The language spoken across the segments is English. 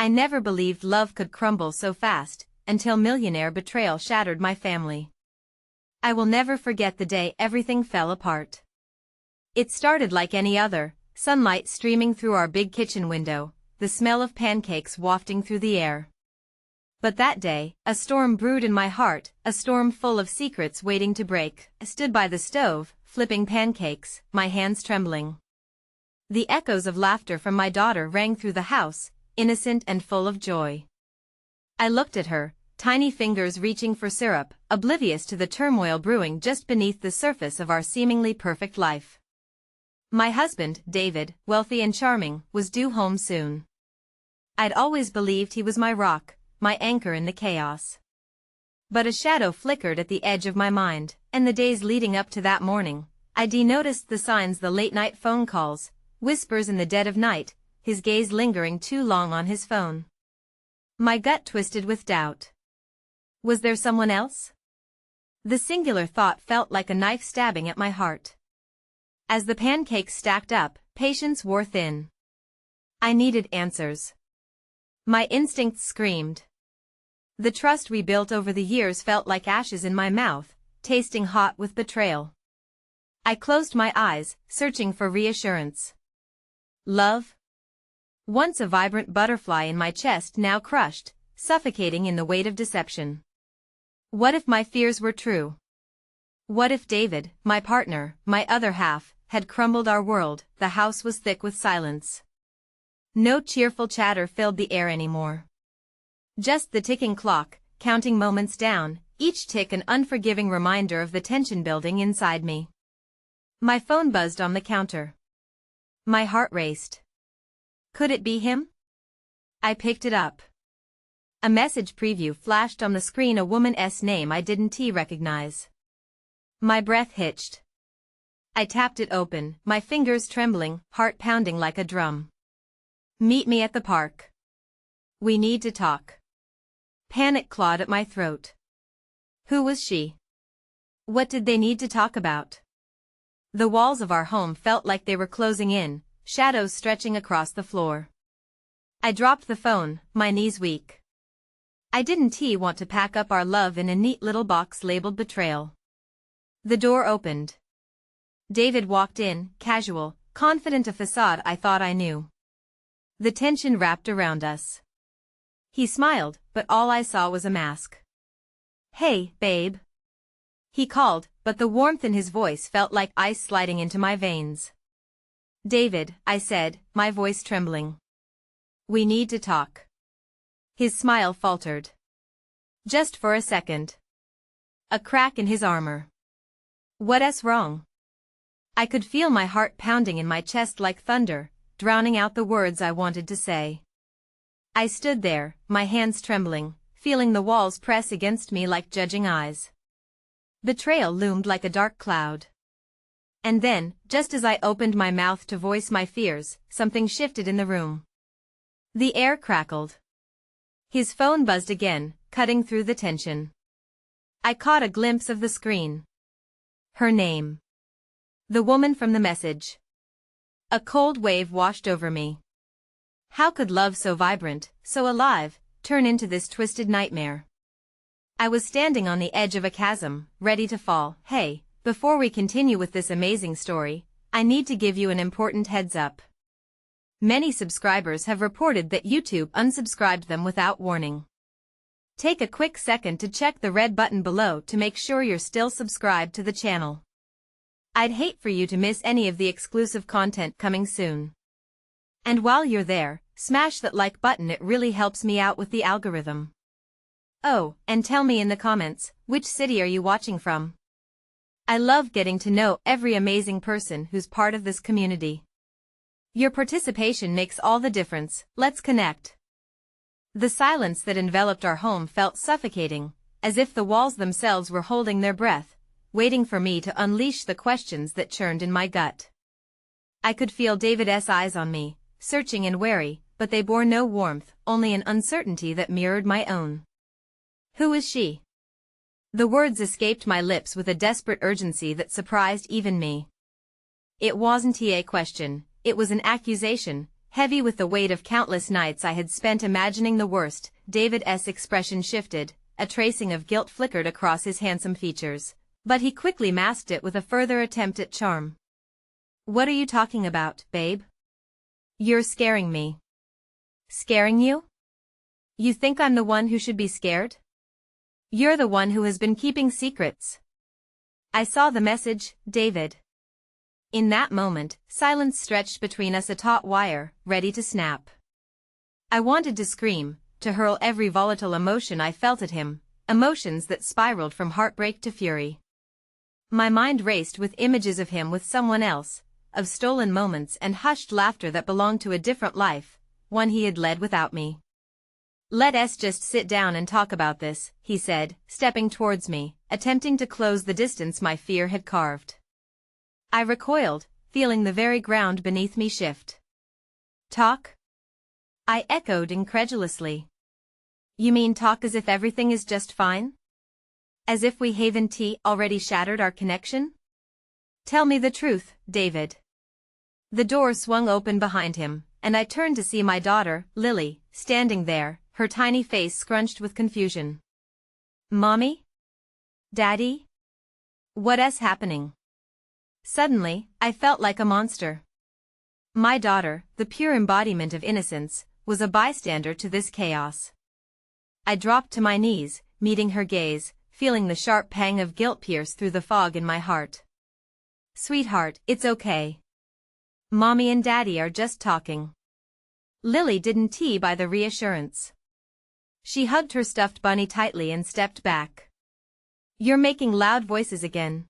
I never believed love could crumble so fast, until millionaire betrayal shattered my family. I will never forget the day everything fell apart. It started like any other, sunlight streaming through our big kitchen window, the smell of pancakes wafting through the air. But that day, a storm brewed in my heart, a storm full of secrets waiting to break. I stood by the stove, flipping pancakes, my hands trembling. The echoes of laughter from my daughter rang through the house, innocent and full of joy. I looked at her, tiny fingers reaching for syrup, oblivious to the turmoil brewing just beneath the surface of our seemingly perfect life. My husband, David, wealthy and charming, was due home soon. I'd always believed he was my rock, my anchor in the chaos. But a shadow flickered at the edge of my mind, and the days leading up to that morning, I noticed the signs, the late-night phone calls, whispers in the dead of night, his gaze lingering too long on his phone. My gut twisted with doubt. Was there someone else? The singular thought felt like a knife stabbing at my heart. As the pancakes stacked up, patience wore thin. I needed answers. My instincts screamed. The trust we built over the years felt like ashes in my mouth, tasting hot with betrayal. I closed my eyes, searching for reassurance. Love? Once a vibrant butterfly in my chest, now crushed, suffocating in the weight of deception. What if my fears were true? What if David, my partner, my other half, had crumbled our world? The house was thick with silence. No cheerful chatter filled the air anymore. Just the ticking clock, counting moments down, each tick an unforgiving reminder of the tension building inside me. My phone buzzed on the counter. My heart raced. Could it be him? I picked it up. A message preview flashed on the screen, a woman's name I didn't recognize. My breath hitched. I tapped it open, my fingers trembling, heart pounding like a drum. Meet me at the park. We need to talk. Panic clawed at my throat. Who was she? What did they need to talk about? The walls of our home felt like they were closing in, shadows stretching across the floor. I dropped the phone, my knees weak. I didn't want to pack up our love in a neat little box labeled betrayal. The door opened. David walked in, casual, confident, a facade I thought I knew. The tension wrapped around us. He smiled, but all I saw was a mask. Hey, babe. He called, but the warmth in his voice felt like ice sliding into my veins. David, I said, my voice trembling. We need to talk. His smile faltered. Just for a second. A crack in his armor. What's wrong? I could feel my heart pounding in my chest like thunder, drowning out the words I wanted to say. I stood there, my hands trembling, feeling the walls press against me like judging eyes. Betrayal loomed like a dark cloud. And then, just as I opened my mouth to voice my fears, something shifted in the room. The air crackled. His phone buzzed again, cutting through the tension. I caught a glimpse of the screen. Her name. The woman from the message. A cold wave washed over me. How could love so vibrant, so alive, turn into this twisted nightmare? I was standing on the edge of a chasm, ready to fall. Hey, before we continue with this amazing story, I need to give you an important heads up. Many subscribers have reported that YouTube unsubscribed them without warning. Take a quick second to check the red button below to make sure you're still subscribed to the channel. I'd hate for you to miss any of the exclusive content coming soon. And while you're there, smash that like button, it really helps me out with the algorithm. Oh, and tell me in the comments, which city are you watching from? I love getting to know every amazing person who's part of this community. Your participation makes all the difference. Let's connect. The silence that enveloped our home felt suffocating, as if the walls themselves were holding their breath, waiting for me to unleash the questions that churned in my gut. I could feel David's eyes on me, searching and wary, but they bore no warmth, only an uncertainty that mirrored my own. Who is she? The words escaped my lips with a desperate urgency that surprised even me. It wasn't a question, it was an accusation, heavy with the weight of countless nights I had spent imagining the worst. David's expression shifted, a tracing of guilt flickered across his handsome features, but he quickly masked it with a further attempt at charm. What are you talking about, babe? You're scaring me. Scaring you? You think I'm the one who should be scared? You're the one who has been keeping secrets. I saw the message, David. In that moment, silence stretched between us, a taut wire, ready to snap. I wanted to scream, to hurl every volatile emotion I felt at him, emotions that spiraled from heartbreak to fury. My mind raced with images of him with someone else, of stolen moments and hushed laughter that belonged to a different life, one he had led without me. Let's just sit down and talk about this, he said, stepping towards me, attempting to close the distance my fear had carved. I recoiled, feeling the very ground beneath me shift. Talk? I echoed incredulously. You mean talk as if everything is just fine? As if we haven't already shattered our connection? Tell me the truth, David. The door swung open behind him, and I turned to see my daughter, Lily, standing there, her tiny face scrunched with confusion. Mommy? Daddy? What's happening? Suddenly, I felt like a monster. My daughter, the pure embodiment of innocence, was a bystander to this chaos. I dropped to my knees, meeting her gaze, feeling the sharp pang of guilt pierce through the fog in my heart. Sweetheart, it's okay. Mommy and Daddy are just talking. Lily didn't buy the reassurance. She hugged her stuffed bunny tightly and stepped back. You're making loud voices again.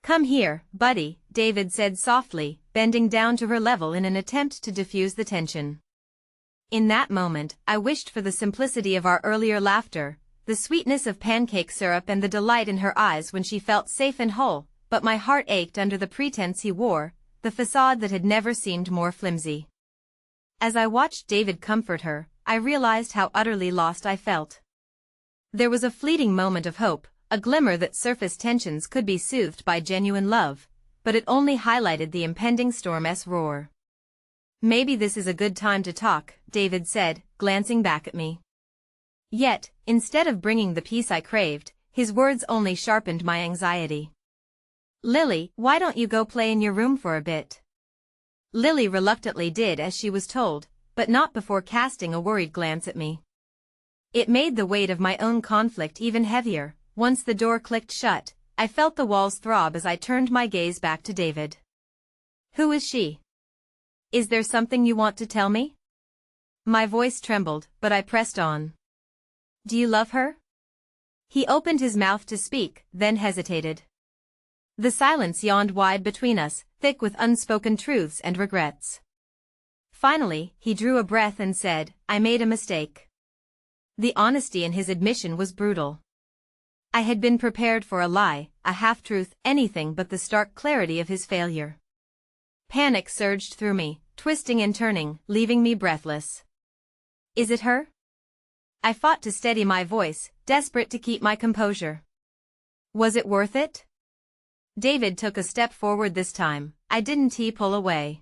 Come here, buddy, David said softly, bending down to her level in an attempt to diffuse the tension. In that moment, I wished for the simplicity of our earlier laughter, the sweetness of pancake syrup and the delight in her eyes when she felt safe and whole, but my heart ached under the pretense he wore, the facade that had never seemed more flimsy. As I watched David comfort her, I realized how utterly lost I felt. There was a fleeting moment of hope, a glimmer that surface tensions could be soothed by genuine love, but it only highlighted the impending storm's roar. Maybe this is a good time to talk, David said, glancing back at me. Yet, instead of bringing the peace I craved, his words only sharpened my anxiety. Lily, why don't you go play in your room for a bit? Lily reluctantly did as she was told, but not before casting a worried glance at me. It made the weight of my own conflict even heavier. Once the door clicked shut, I felt the walls throb as I turned my gaze back to David. Who is she? Is there something you want to tell me? My voice trembled, but I pressed on. Do you love her? He opened his mouth to speak, then hesitated. The silence yawned wide between us, thick with unspoken truths and regrets. Finally, he drew a breath and said, I made a mistake. The honesty in his admission was brutal. I had been prepared for a lie, a half-truth, anything but the stark clarity of his failure. Panic surged through me, twisting and turning, leaving me breathless. Is it her? I fought to steady my voice, desperate to keep my composure. Was it worth it? David took a step forward this time. I didn't pull away.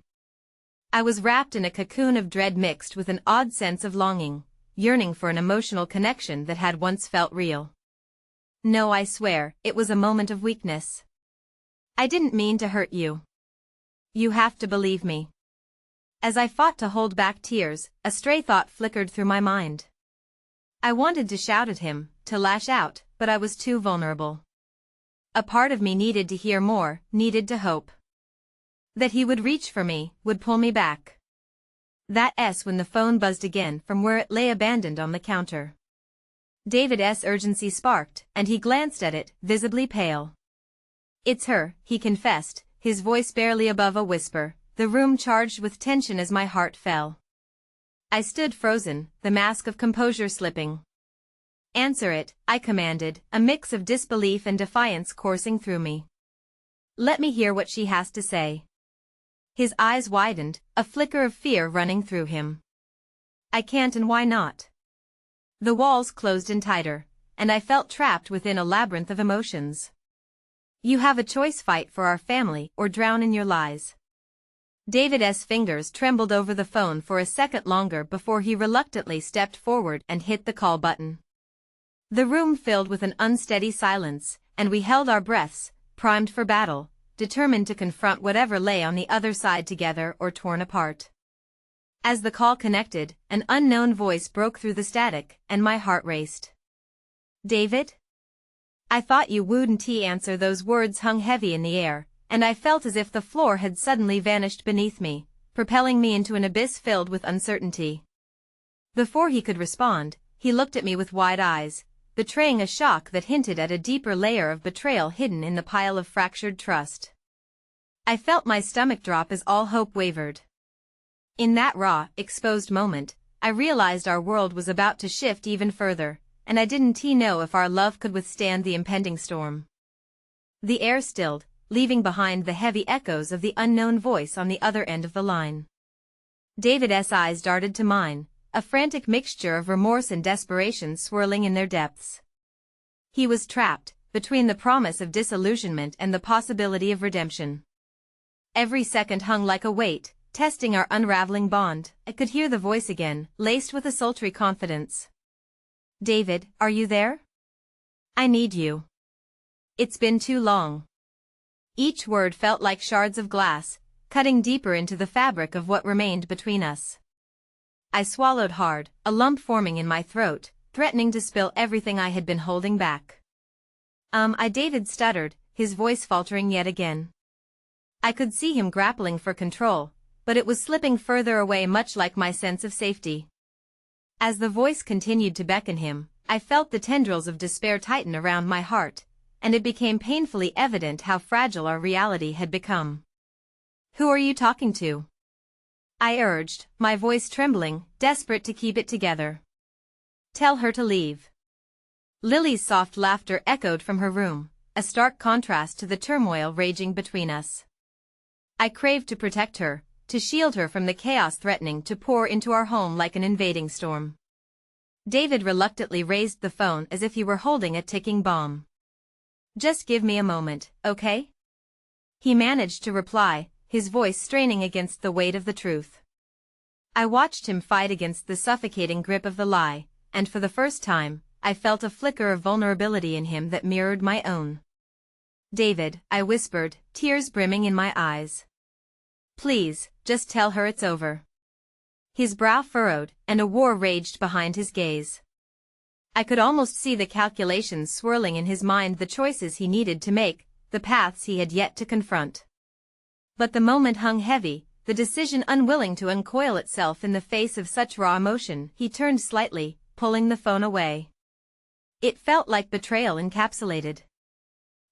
I was wrapped in a cocoon of dread mixed with an odd sense of longing, yearning for an emotional connection that had once felt real. No, I swear, it was a moment of weakness. I didn't mean to hurt you. You have to believe me. As I fought to hold back tears, a stray thought flickered through my mind. I wanted to shout at him, to lash out, but I was too vulnerable. A part of me needed to hear more, needed to hope. That he would reach for me, would pull me back. That's when the phone buzzed again from where it lay abandoned on the counter. David's urgency sparked, and he glanced at it, visibly pale. It's her, he confessed, his voice barely above a whisper, the room charged with tension as my heart fell. I stood frozen, the mask of composure slipping. Answer it, I commanded, a mix of disbelief and defiance coursing through me. Let me hear what she has to say. His eyes widened, a flicker of fear running through him. I can't, and why not? The walls closed in tighter, and I felt trapped within a labyrinth of emotions. You have a choice: fight for our family or drown in your lies. David's fingers trembled over the phone for a second longer before he reluctantly stepped forward and hit the call button. The room filled with an unsteady silence, and we held our breaths, primed for battle, determined to confront whatever lay on the other side together or torn apart. As the call connected, an unknown voice broke through the static, and my heart raced. "David? I thought you wouldn't answer." Those words hung heavy in the air, and I felt as if the floor had suddenly vanished beneath me, propelling me into an abyss filled with uncertainty. Before he could respond, he looked at me with wide eyes, betraying a shock that hinted at a deeper layer of betrayal hidden in the pile of fractured trust. I felt my stomach drop as all hope wavered. In that raw, exposed moment, I realized our world was about to shift even further, and I didn't know if our love could withstand the impending storm. The air stilled, leaving behind the heavy echoes of the unknown voice on the other end of the line. David's eyes darted to mine, a frantic mixture of remorse and desperation swirling in their depths. He was trapped, between the promise of disillusionment and the possibility of redemption. Every second hung like a weight, testing our unraveling bond. I could hear the voice again, laced with a sultry confidence. "David, are you there? I need you. It's been too long." Each word felt like shards of glass, cutting deeper into the fabric of what remained between us. I swallowed hard, a lump forming in my throat, threatening to spill everything I had been holding back. David stuttered, his voice faltering yet again. I could see him grappling for control, but it was slipping further away, much like my sense of safety. As the voice continued to beckon him, I felt the tendrils of despair tighten around my heart, and it became painfully evident how fragile our reality had become. "Who are you talking to?" I urged, my voice trembling, desperate to keep it together. "Tell her to leave." Lily's soft laughter echoed from her room, a stark contrast to the turmoil raging between us. I craved to protect her, to shield her from the chaos threatening to pour into our home like an invading storm. David reluctantly raised the phone as if he were holding a ticking bomb. "Just give me a moment, okay?" He managed to reply, his voice straining against the weight of the truth. I watched him fight against the suffocating grip of the lie, and for the first time, I felt a flicker of vulnerability in him that mirrored my own. "David," I whispered, tears brimming in my eyes. "Please, just tell her it's over." His brow furrowed, and a war raged behind his gaze. I could almost see the calculations swirling in his mind, the choices he needed to make, the paths he had yet to confront. But the moment hung heavy, the decision unwilling to uncoil itself in the face of such raw emotion. He turned slightly, pulling the phone away. It felt like betrayal encapsulated.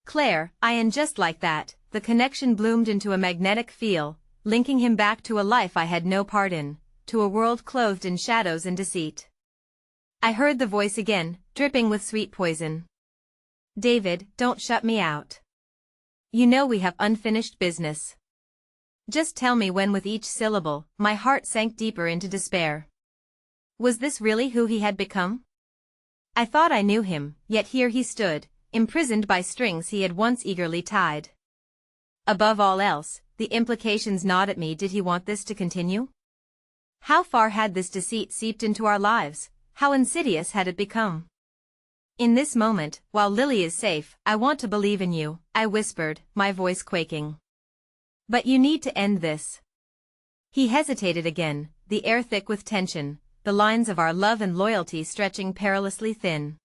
"Claire," and just like that, the connection bloomed into a magnetic field, linking him back to a life I had no part in, to a world clothed in shadows and deceit. I heard the voice again, dripping with sweet poison. "David, don't shut me out. You know we have unfinished business. Just tell me when." With each syllable, my heart sank deeper into despair. Was this really who he had become? I thought I knew him, yet here he stood, imprisoned by strings he had once eagerly tied. Above all else, the implications gnawed at me. Did he want this to continue? How far had this deceit seeped into our lives? How insidious had it become? "In this moment, while Lily is safe, I want to believe in you," I whispered, my voice quaking. "But you need to end this." He hesitated again, the air thick with tension, the lines of our love and loyalty stretching perilously thin.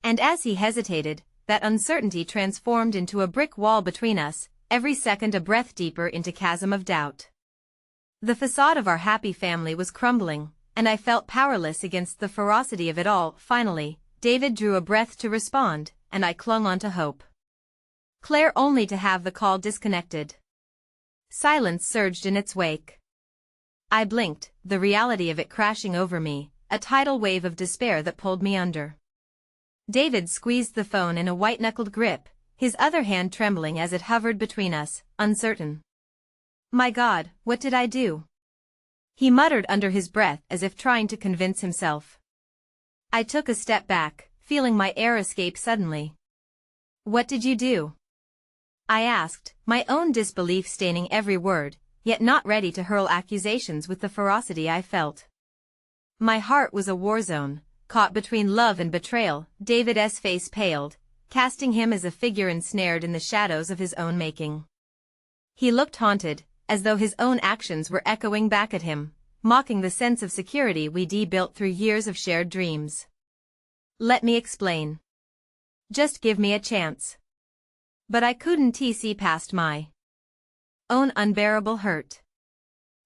And as he hesitated, that uncertainty transformed into a brick wall between us, every second a breath deeper into chasm of doubt. The facade of our happy family was crumbling, and I felt powerless against the ferocity of it all. Finally, David drew a breath to respond, and I clung on to hope. Claire, only to have the call disconnected. Silence surged in its wake. I blinked, the reality of it crashing over me, a tidal wave of despair that pulled me under. David squeezed the phone in a white-knuckled grip, his other hand trembling as it hovered between us, uncertain. "My God, what did I do?" he muttered under his breath as if trying to convince himself. I took a step back, feeling my air escape suddenly. "What did you do?" I asked, my own disbelief staining every word, yet not ready to hurl accusations with the ferocity I felt. My heart was a war zone, caught between love and betrayal. David's face paled, casting him as a figure ensnared in the shadows of his own making. He looked haunted, as though his own actions were echoing back at him, mocking the sense of security we'd built through years of shared dreams. Let me explain. Just give me a chance. But I couldn't see past my own unbearable hurt.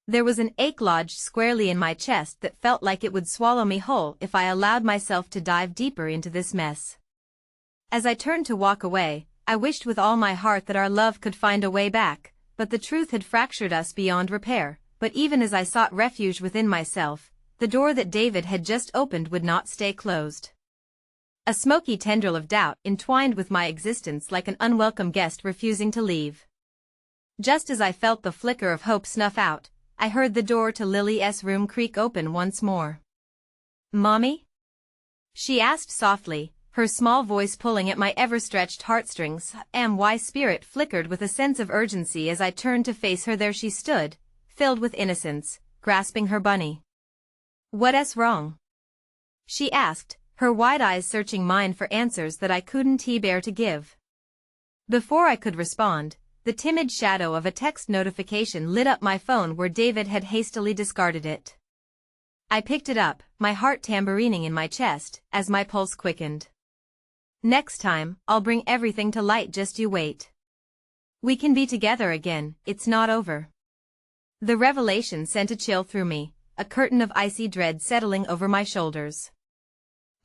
There was an ache lodged squarely in my chest that felt like it would swallow me whole if I allowed myself to dive deeper into this mess. As I turned to walk away, I wished with all my heart that our love could find a way back, but the truth had fractured us beyond repair. But even as I sought refuge within myself, the door that David had just opened would not stay closed. A smoky tendril of doubt entwined with my existence like an unwelcome guest refusing to leave. Just as I felt the flicker of hope snuff out, I heard the door to Lily's room creak open once more. "Mommy?" she asked softly, her small voice pulling at my ever-stretched heartstrings. My spirit flickered with a sense of urgency as I turned to face her. There she stood, filled with innocence, grasping her bunny. "What's wrong?" she asked, her wide eyes searching mine for answers that I couldn't bear to give. Before I could respond, the timid shadow of a text notification lit up my phone where David had hastily discarded it. I picked it up, my heart tambourining in my chest, as my pulse quickened. "Next time, I'll bring everything to light, just you wait. We can be together again, it's not over." The revelation sent a chill through me, a curtain of icy dread settling over my shoulders.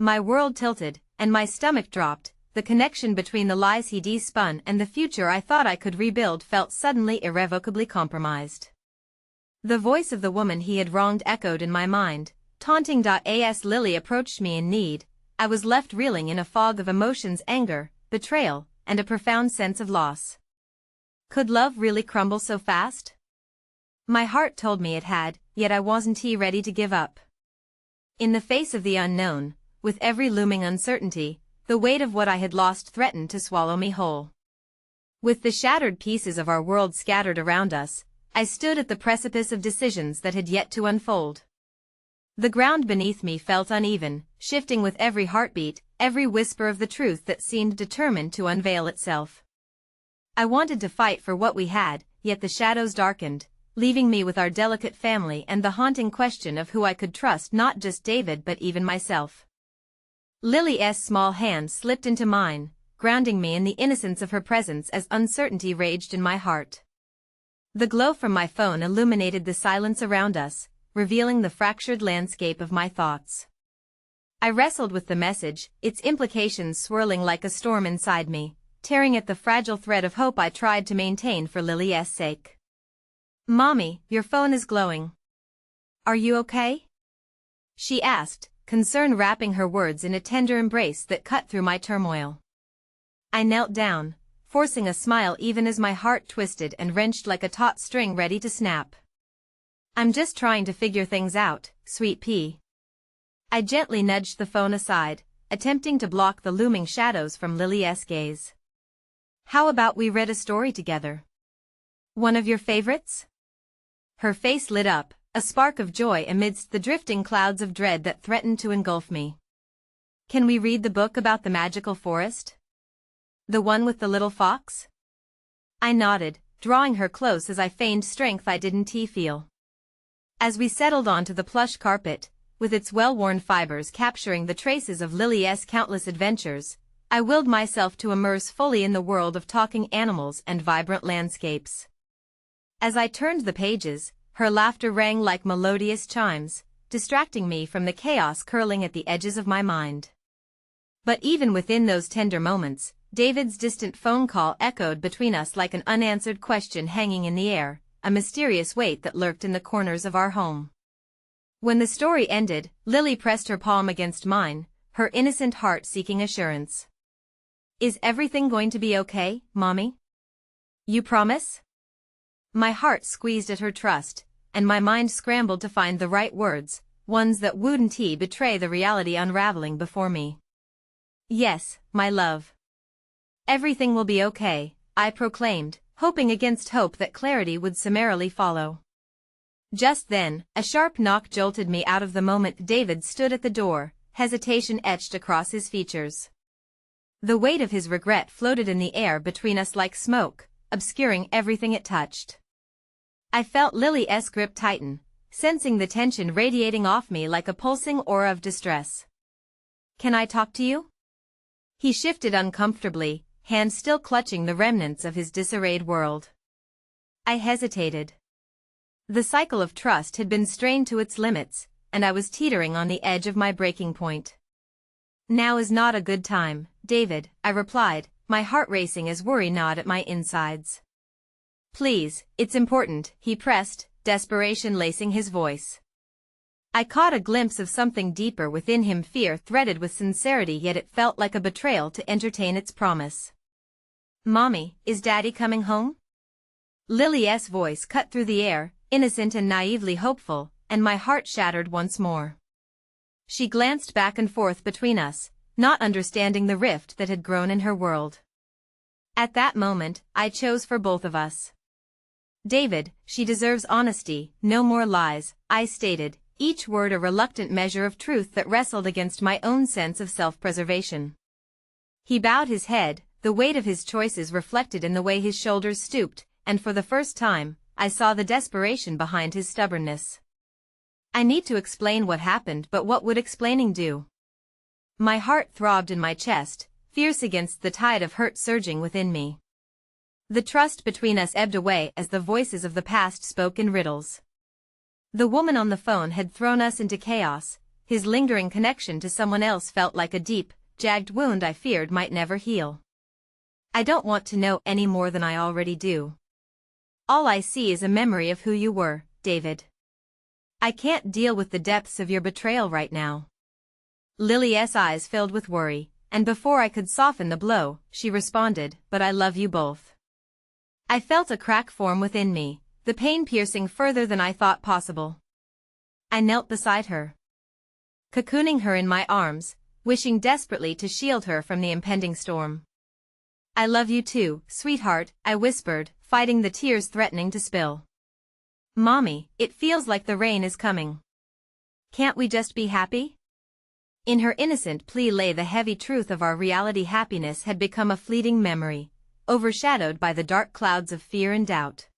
My world tilted, and my stomach dropped. The connection between the lies he'd spun and the future I thought I could rebuild felt suddenly irrevocably compromised. The voice of the woman he had wronged echoed in my mind, taunting. As Lily approached me in need, I was left reeling in a fog of emotions: anger, betrayal, and a profound sense of loss. Could love really crumble so fast? My heart told me it had, yet I wasn't ready to give up. In the face of the unknown, with every looming uncertainty, the weight of what I had lost threatened to swallow me whole. With the shattered pieces of our world scattered around us, I stood at the precipice of decisions that had yet to unfold. The ground beneath me felt uneven, shifting with every heartbeat, every whisper of the truth that seemed determined to unveil itself. I wanted to fight for what we had, yet the shadows darkened, leaving me with our delicate family and the haunting question of who I could trust, not just David but even myself. Lily's small hand slipped into mine, grounding me in the innocence of her presence as uncertainty raged in my heart. The glow from my phone illuminated the silence around us, revealing the fractured landscape of my thoughts. I wrestled with the message, its implications swirling like a storm inside me, tearing at the fragile thread of hope I tried to maintain for Lily's sake. "Mommy, your phone is glowing. Are you okay?" she asked, concern wrapping her words in a tender embrace that cut through my turmoil. I knelt down, forcing a smile even as my heart twisted and wrenched like a taut string ready to snap. "I'm just trying to figure things out, sweet pea." I gently nudged the phone aside, attempting to block the looming shadows from Lily's gaze. "How about we read a story together? One of your favorites?" Her face lit up, a spark of joy amidst the drifting clouds of dread that threatened to engulf me. "Can we read the book about the magical forest? The one with the little fox?" I nodded, drawing her close as I feigned strength I didn't feel. As we settled onto the plush carpet, with its well-worn fibers capturing the traces of Lily's countless adventures, I willed myself to immerse fully in the world of talking animals and vibrant landscapes. As I turned the pages, her laughter rang like melodious chimes, distracting me from the chaos curling at the edges of my mind. But even within those tender moments, David's distant phone call echoed between us like an unanswered question hanging in the air, a mysterious weight that lurked in the corners of our home. When the story ended, Lily pressed her palm against mine, her innocent heart seeking assurance. "Is everything going to be okay, Mommy? You promise?" My heart squeezed at her trust, and my mind scrambled to find the right words, ones that wouldn't betray the reality unraveling before me. "Yes, my love. Everything will be okay," I proclaimed, hoping against hope that clarity would summarily follow. Just then, a sharp knock jolted me out of the moment. David stood at the door, hesitation etched across his features. The weight of his regret floated in the air between us like smoke, obscuring everything it touched. I felt Lily's grip tighten, sensing the tension radiating off me like a pulsing aura of distress. "Can I talk to you?" He shifted uncomfortably, hands still clutching the remnants of his disarrayed world. I hesitated. The cycle of trust had been strained to its limits, and I was teetering on the edge of my breaking point. "Now is not a good time, David," I replied, my heart racing as worry gnawed at my insides. "Please, it's important," he pressed, desperation lacing his voice. I caught a glimpse of something deeper within him, fear threaded with sincerity, yet it felt like a betrayal to entertain its promise. "Mommy, is Daddy coming home?" Lily's voice cut through the air, innocent and naively hopeful, and my heart shattered once more. She glanced back and forth between us, not understanding the rift that had grown in her world. At that moment, I chose for both of us. "David, she deserves honesty, no more lies," I stated, each word a reluctant measure of truth that wrestled against my own sense of self-preservation. He bowed his head, the weight of his choices reflected in the way his shoulders stooped, and for the first time, I saw the desperation behind his stubbornness. I need to explain what happened, but what would explaining do? My heart throbbed in my chest, fierce against the tide of hurt surging within me. The trust between us ebbed away as the voices of the past spoke in riddles. The woman on the phone had thrown us into chaos. His lingering connection to someone else felt like a deep, jagged wound I feared might never heal. I don't want to know any more than I already do. All I see is a memory of who you were, David. I can't deal with the depths of your betrayal right now. Lily's eyes filled with worry, and before I could soften the blow, she responded, "But I love you both." I felt a crack form within me, the pain piercing further than I thought possible. I knelt beside her, cocooning her in my arms, wishing desperately to shield her from the impending storm. "I love you too, sweetheart," I whispered, fighting the tears threatening to spill. "Mommy, it feels like the rain is coming. Can't we just be happy?" In her innocent plea lay the heavy truth of our reality. Happiness had become a fleeting memory, overshadowed by the dark clouds of fear and doubt.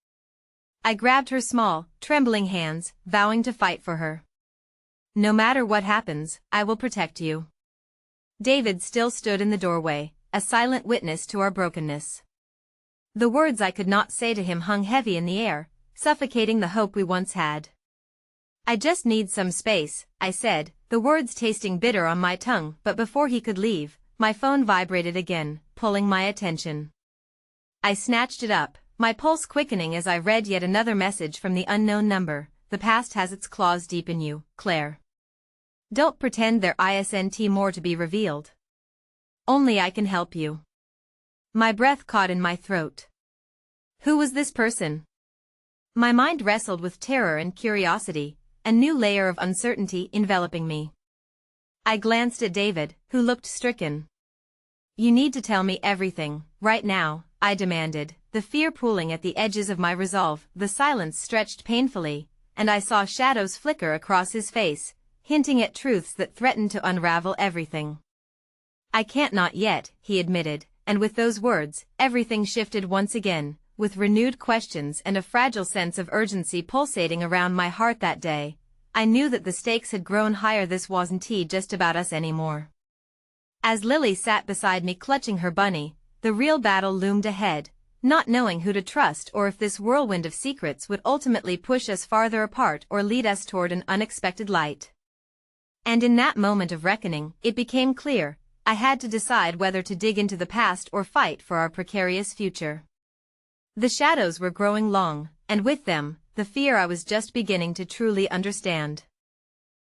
I grabbed her small, trembling hands, vowing to fight for her. "No matter what happens, I will protect you." David still stood in the doorway, a silent witness to our brokenness. The words I could not say to him hung heavy in the air, suffocating the hope we once had. "I just need some space," I said, the words tasting bitter on my tongue, but before he could leave, my phone vibrated again, pulling my attention. I snatched it up, my pulse quickening as I read yet another message from the unknown number. "The past has its claws deep in you, Claire. Don't pretend there isn't more to be revealed. Only I can help you." My breath caught in my throat. Who was this person? My mind wrestled with terror and curiosity, a new layer of uncertainty enveloping me. I glanced at David, who looked stricken. "You need to tell me everything, right now," I demanded, the fear pooling at the edges of my resolve. The silence stretched painfully, and I saw shadows flicker across his face, hinting at truths that threatened to unravel everything. "I can't not yet," he admitted, and with those words, everything shifted once again, with renewed questions and a fragile sense of urgency pulsating around my heart that day. I knew that the stakes had grown higher. This wasn't just about us anymore. As Lily sat beside me clutching her bunny, the real battle loomed ahead, not knowing who to trust or if this whirlwind of secrets would ultimately push us farther apart or lead us toward an unexpected light. And in that moment of reckoning, it became clear, I had to decide whether to dig into the past or fight for our precarious future. The shadows were growing long, and with them, the fear I was just beginning to truly understand.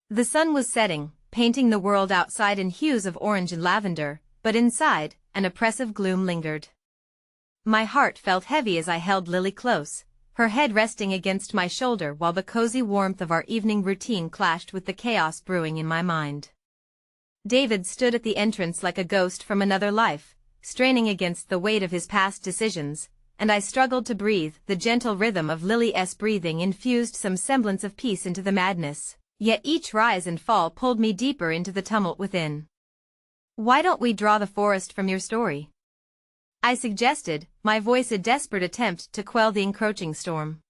The sun was setting, painting the world outside in hues of orange and lavender, but inside, an oppressive gloom lingered. My heart felt heavy as I held Lily close, her head resting against my shoulder while the cozy warmth of our evening routine clashed with the chaos brewing in my mind. David stood at the entrance like a ghost from another life, straining against the weight of his past decisions, and I struggled to breathe. The gentle rhythm of Lily's breathing infused some semblance of peace into the madness, yet each rise and fall pulled me deeper into the tumult within. "Why don't we draw the forest from your story?" I suggested, my voice a desperate attempt to quell the encroaching storm.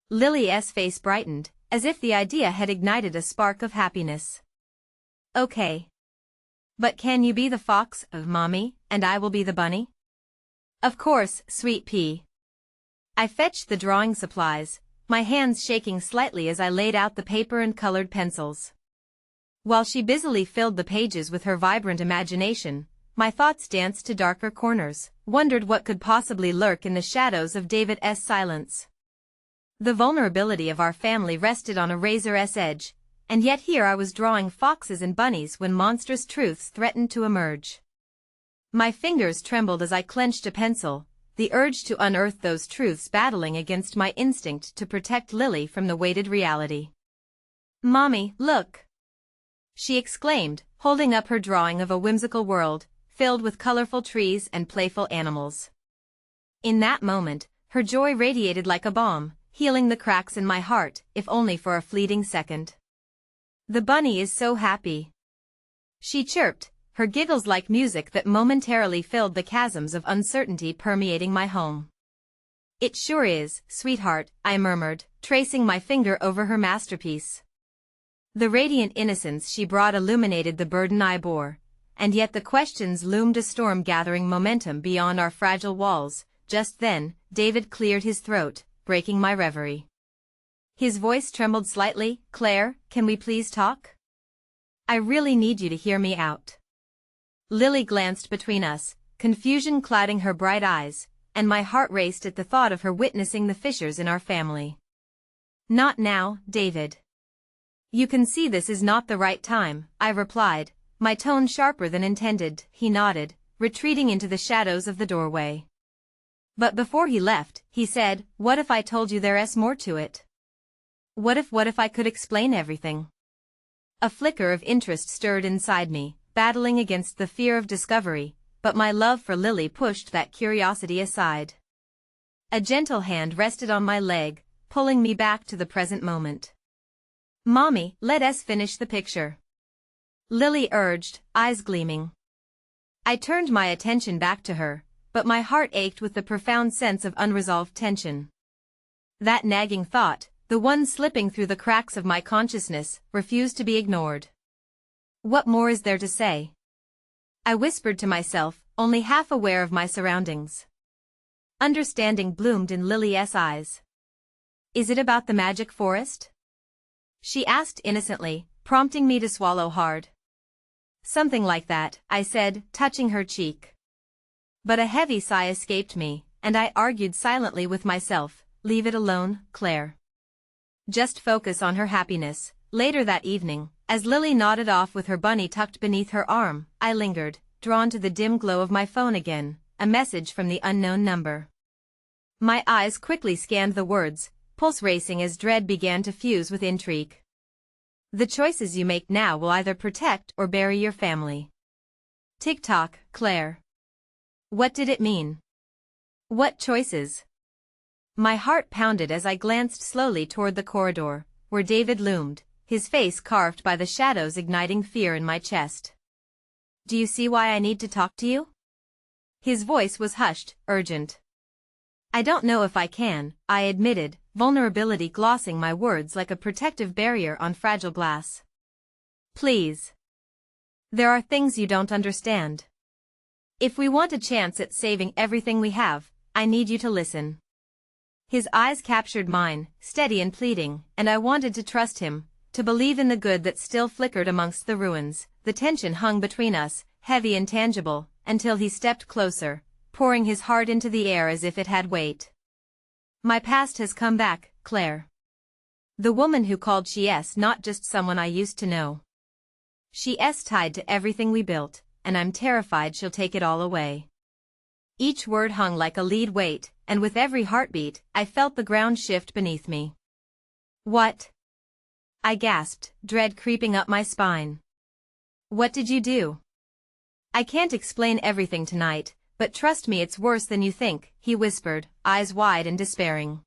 Lily's face brightened, as if the idea had ignited a spark of happiness. "Okay. But can you be the fox, Mommy, and I will be the bunny?" "Of course, sweet pea." I fetched the drawing supplies, my hands shaking slightly as I laid out the paper and colored pencils. While she busily filled the pages with her vibrant imagination, my thoughts danced to darker corners, wondered what could possibly lurk in the shadows of David's silence. The vulnerability of our family rested on a razor's edge, and yet here I was drawing foxes and bunnies when monstrous truths threatened to emerge. My fingers trembled as I clenched a pencil, the urge to unearth those truths battling against my instinct to protect Lily from the weighted reality. "Mommy, look!" she exclaimed, holding up her drawing of a whimsical world, filled with colorful trees and playful animals. In that moment, her joy radiated like a balm, healing the cracks in my heart, if only for a fleeting second. "The bunny is so happy," she chirped, her giggles like music that momentarily filled the chasms of uncertainty permeating my home. "It sure is, sweetheart," I murmured, tracing my finger over her masterpiece. The radiant innocence she brought illuminated the burden I bore, and yet the questions loomed a storm gathering momentum beyond our fragile walls. Just then, David cleared his throat, breaking my reverie. His voice trembled slightly. "Claire, can we please talk? I really need you to hear me out." Lily glanced between us, confusion clouding her bright eyes, and my heart raced at the thought of her witnessing the fissures in our family. "Not now, David. You can see this is not the right time," I replied, my tone sharper than intended. He nodded, retreating into the shadows of the doorway. But before he left, he said, "What if I told you there's more to it? What if I could explain everything?" A flicker of interest stirred inside me, battling against the fear of discovery, but my love for Lily pushed that curiosity aside. A gentle hand rested on my leg, pulling me back to the present moment. "Mommy, let us finish the picture," Lily urged, eyes gleaming. I turned my attention back to her, but my heart ached with the profound sense of unresolved tension. That nagging thought, the one slipping through the cracks of my consciousness, refused to be ignored. "What more is there to say?" I whispered to myself, only half aware of my surroundings. Understanding bloomed in Lily's eyes. "Is it about the magic forest?" she asked innocently, prompting me to swallow hard. "Something like that," I said, touching her cheek. But a heavy sigh escaped me, and I argued silently with myself, "Leave it alone, Claire. Just focus on her happiness." Later that evening, as Lily nodded off with her bunny tucked beneath her arm, I lingered, drawn to the dim glow of my phone again, a message from the unknown number. My eyes quickly scanned the words, pulse racing as dread began to fuse with intrigue. "The choices you make now will either protect or bury your family." Tick-tock, Claire. What did it mean? What choices? My heart pounded as I glanced slowly toward the corridor, where David loomed, his face carved by the shadows igniting fear in my chest. "Do you see why I need to talk to you?" His voice was hushed, urgent. "I don't know if I can," I admitted, vulnerability glossing my words like a protective barrier on fragile glass. "Please. There are things you don't understand. If we want a chance at saving everything we have, I need you to listen." His eyes captured mine, steady and pleading, and I wanted to trust him, to believe in the good that still flickered amongst the ruins. The tension hung between us, heavy and tangible, until he stepped closer, pouring his heart into the air as if it had weight. "My past has come back, Claire. The woman who called she's not just someone I used to know. She's tied to everything we built, and I'm terrified she'll take it all away." Each word hung like a lead weight, and with every heartbeat, I felt the ground shift beneath me. "What?" I gasped, dread creeping up my spine. "What did you do?" "I can't explain everything tonight, But trust me, it's worse than you think, he whispered, eyes wide and despairing.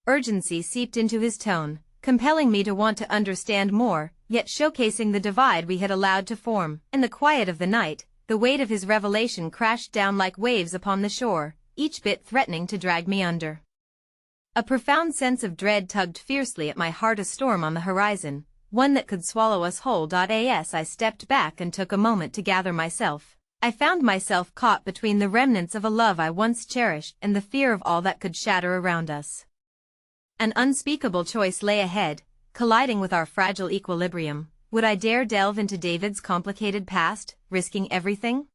Urgency seeped into his tone, compelling me to want to understand more, yet showcasing the divide we had allowed to form. In the quiet of the night, the weight of his revelation crashed down like waves upon the shore, each bit threatening to drag me under. A profound sense of dread tugged fiercely at my heart, a storm on the horizon, one that could swallow us whole. As I stepped back and took a moment to gather myself, I found myself caught between the remnants of a love I once cherished and the fear of all that could shatter around us. An unspeakable choice lay ahead, colliding with our fragile equilibrium. Would I dare delve into David's complicated past, risking everything?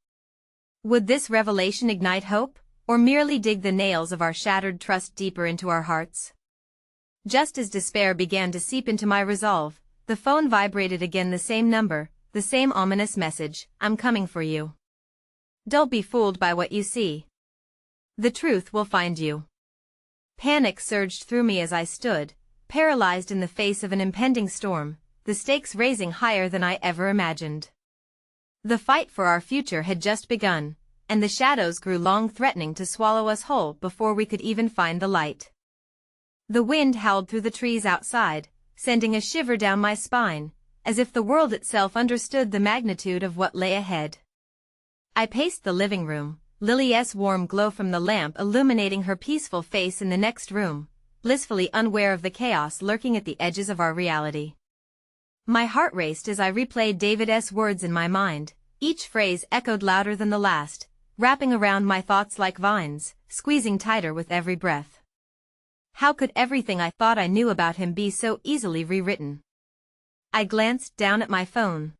Would this revelation ignite hope, or merely dig the nails of our shattered trust deeper into our hearts? Just as despair began to seep into my resolve, the phone vibrated again, the same number, the same ominous message, "I'm coming for you. Don't be fooled by what you see. The truth will find you." Panic surged through me as I stood, paralyzed in the face of an impending storm, the stakes raising higher than I ever imagined. The fight for our future had just begun, and the shadows grew long, threatening to swallow us whole before we could even find the light. The wind howled through the trees outside, sending a shiver down my spine, as if the world itself understood the magnitude of what lay ahead. I paced the living room, Lily's warm glow from the lamp illuminating her peaceful face in the next room, blissfully unaware of the chaos lurking at the edges of our reality. My heart raced as I replayed David's words in my mind, each phrase echoed louder than the last, wrapping around my thoughts like vines, squeezing tighter with every breath. How could everything I thought I knew about him be so easily rewritten? I glanced down at my phone.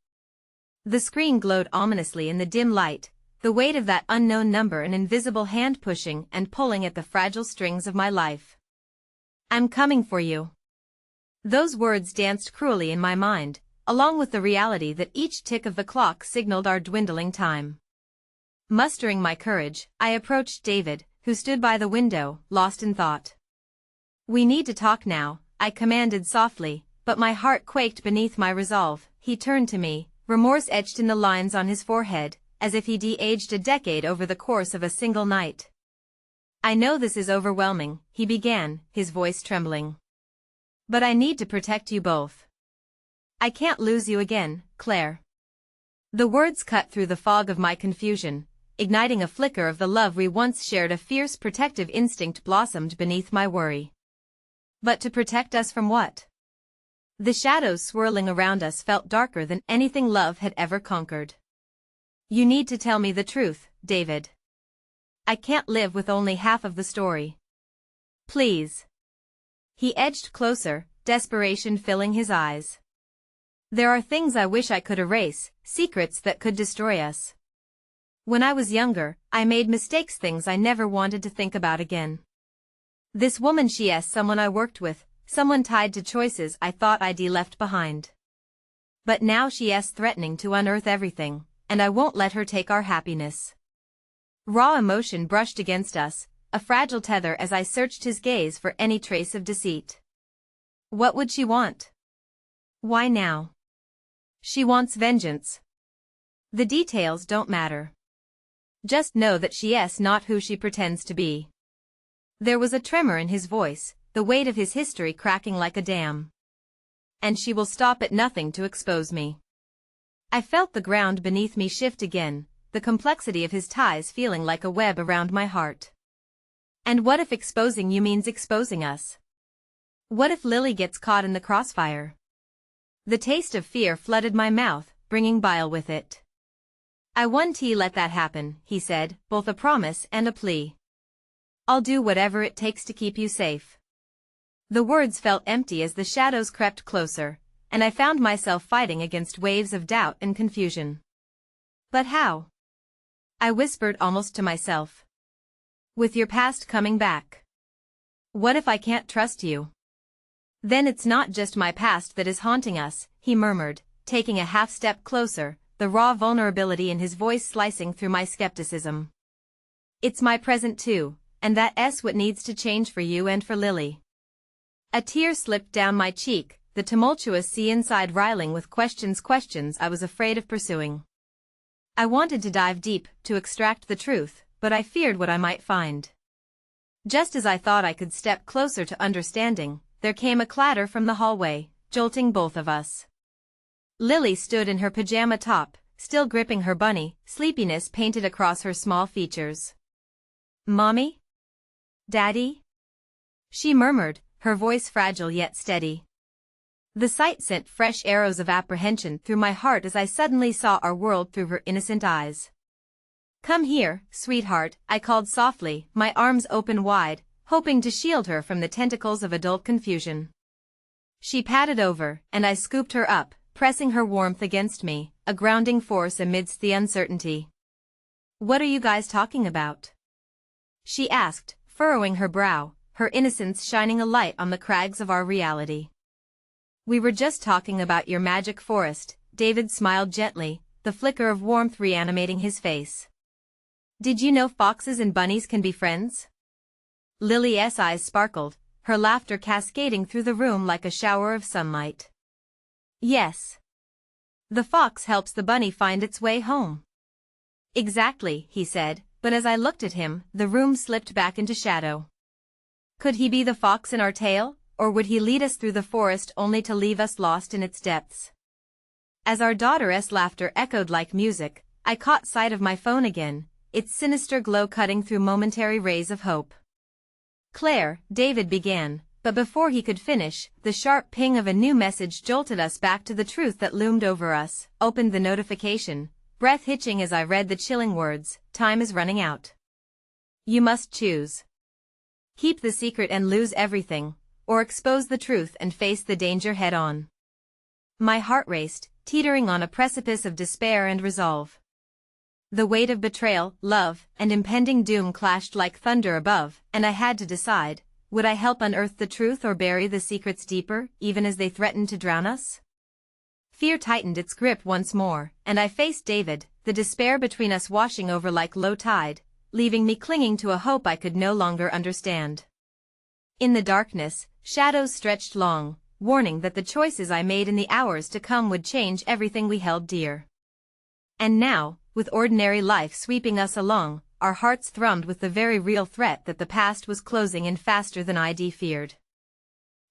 The screen glowed ominously in the dim light, the weight of that unknown number an invisible hand pushing and pulling at the fragile strings of my life. "I'm coming for you." Those words danced cruelly in my mind, along with the reality that each tick of the clock signaled our dwindling time. Mustering my courage, I approached David, who stood by the window, lost in thought. "We need to talk now," I commanded softly, but my heart quaked beneath my resolve. He turned to me, remorse etched in the lines on his forehead, as if he'd aged a decade over the course of a single night. "I know this is overwhelming," he began, his voice trembling. "But I need to protect you both. I can't lose you again, Claire." The words cut through the fog of my confusion, igniting a flicker of the love we once shared. A fierce protective instinct blossomed beneath my worry. But to protect us from what? The shadows swirling around us felt darker than anything love had ever conquered. "You need to tell me the truth, David. I can't live with only half of the story. Please." He edged closer, desperation filling his eyes. "There are things I wish I could erase, secrets that could destroy us. When I was younger, I made mistakes, things I never wanted to think about again. This woman, she's someone I worked with, someone tied to choices I thought I'd left behind. But now she's threatening to unearth everything, and I won't let her take our happiness." Raw emotion brushed against us, a fragile tether as I searched his gaze for any trace of deceit. What would she want? Why now? She wants vengeance. The details don't matter. Just know that she's not who she pretends to be. There was a tremor in his voice, the weight of his history cracking like a dam. And she will stop at nothing to expose me. I felt the ground beneath me shift again, the complexity of his ties feeling like a web around my heart. And what if exposing you means exposing us? What if Lily gets caught in the crossfire? The taste of fear flooded my mouth, bringing bile with it. "I won't let that happen," he said, both a promise and a plea. "I'll do whatever it takes to keep you safe." The words felt empty as the shadows crept closer, and I found myself fighting against waves of doubt and confusion. "But how?" I whispered almost to myself. "With your past coming back. What if I can't trust you?" "Then it's not just my past that is haunting us," he murmured, taking a half step closer, the raw vulnerability in his voice slicing through my skepticism. "It's my present too, and that's what needs to change for you and for Lily." A tear slipped down my cheek, the tumultuous sea inside riling with questions I was afraid of pursuing. I wanted to dive deep, to extract the truth, but I feared what I might find. Just as I thought I could step closer to understanding, there came a clatter from the hallway, jolting both of us. Lily stood in her pajama top, still gripping her bunny, sleepiness painted across her small features. "Mommy? Daddy?" she murmured, her voice fragile yet steady. The sight sent fresh arrows of apprehension through my heart as I suddenly saw our world through her innocent eyes. "Come here, sweetheart," I called softly, my arms open wide, hoping to shield her from the tentacles of adult confusion. She padded over, and I scooped her up, pressing her warmth against me, a grounding force amidst the uncertainty. "What are you guys talking about?" she asked, furrowing her brow, her innocence shining a light on the crags of our reality. "We were just talking about your magic forest," David smiled gently, the flicker of warmth reanimating his face. "Did you know foxes and bunnies can be friends?" Lily's eyes sparkled, her laughter cascading through the room like a shower of sunlight. "Yes. The fox helps the bunny find its way home." "Exactly," he said, but as I looked at him, the room slipped back into shadow. Could he be the fox in our tale, or would he lead us through the forest only to leave us lost in its depths? As our daughter's laughter echoed like music, I caught sight of my phone again, its sinister glow cutting through momentary rays of hope. "Claire," David began, but before he could finish, the sharp ping of a new message jolted us back to the truth that loomed over us. Opened the notification, breath hitching as I read the chilling words, "Time is running out. You must choose. Keep the secret and lose everything, or expose the truth and face the danger head-on." My heart raced, teetering on a precipice of despair and resolve. The weight of betrayal, love, and impending doom clashed like thunder above, and I had to decide, would I help unearth the truth or bury the secrets deeper, even as they threatened to drown us? Fear tightened its grip once more, and I faced David, the despair between us washing over like low tide, leaving me clinging to a hope I could no longer understand. In the darkness, shadows stretched long, warning that the choices I made in the hours to come would change everything we held dear. And now, with ordinary life sweeping us along, our hearts thrummed with the very real threat that the past was closing in faster than I'd feared.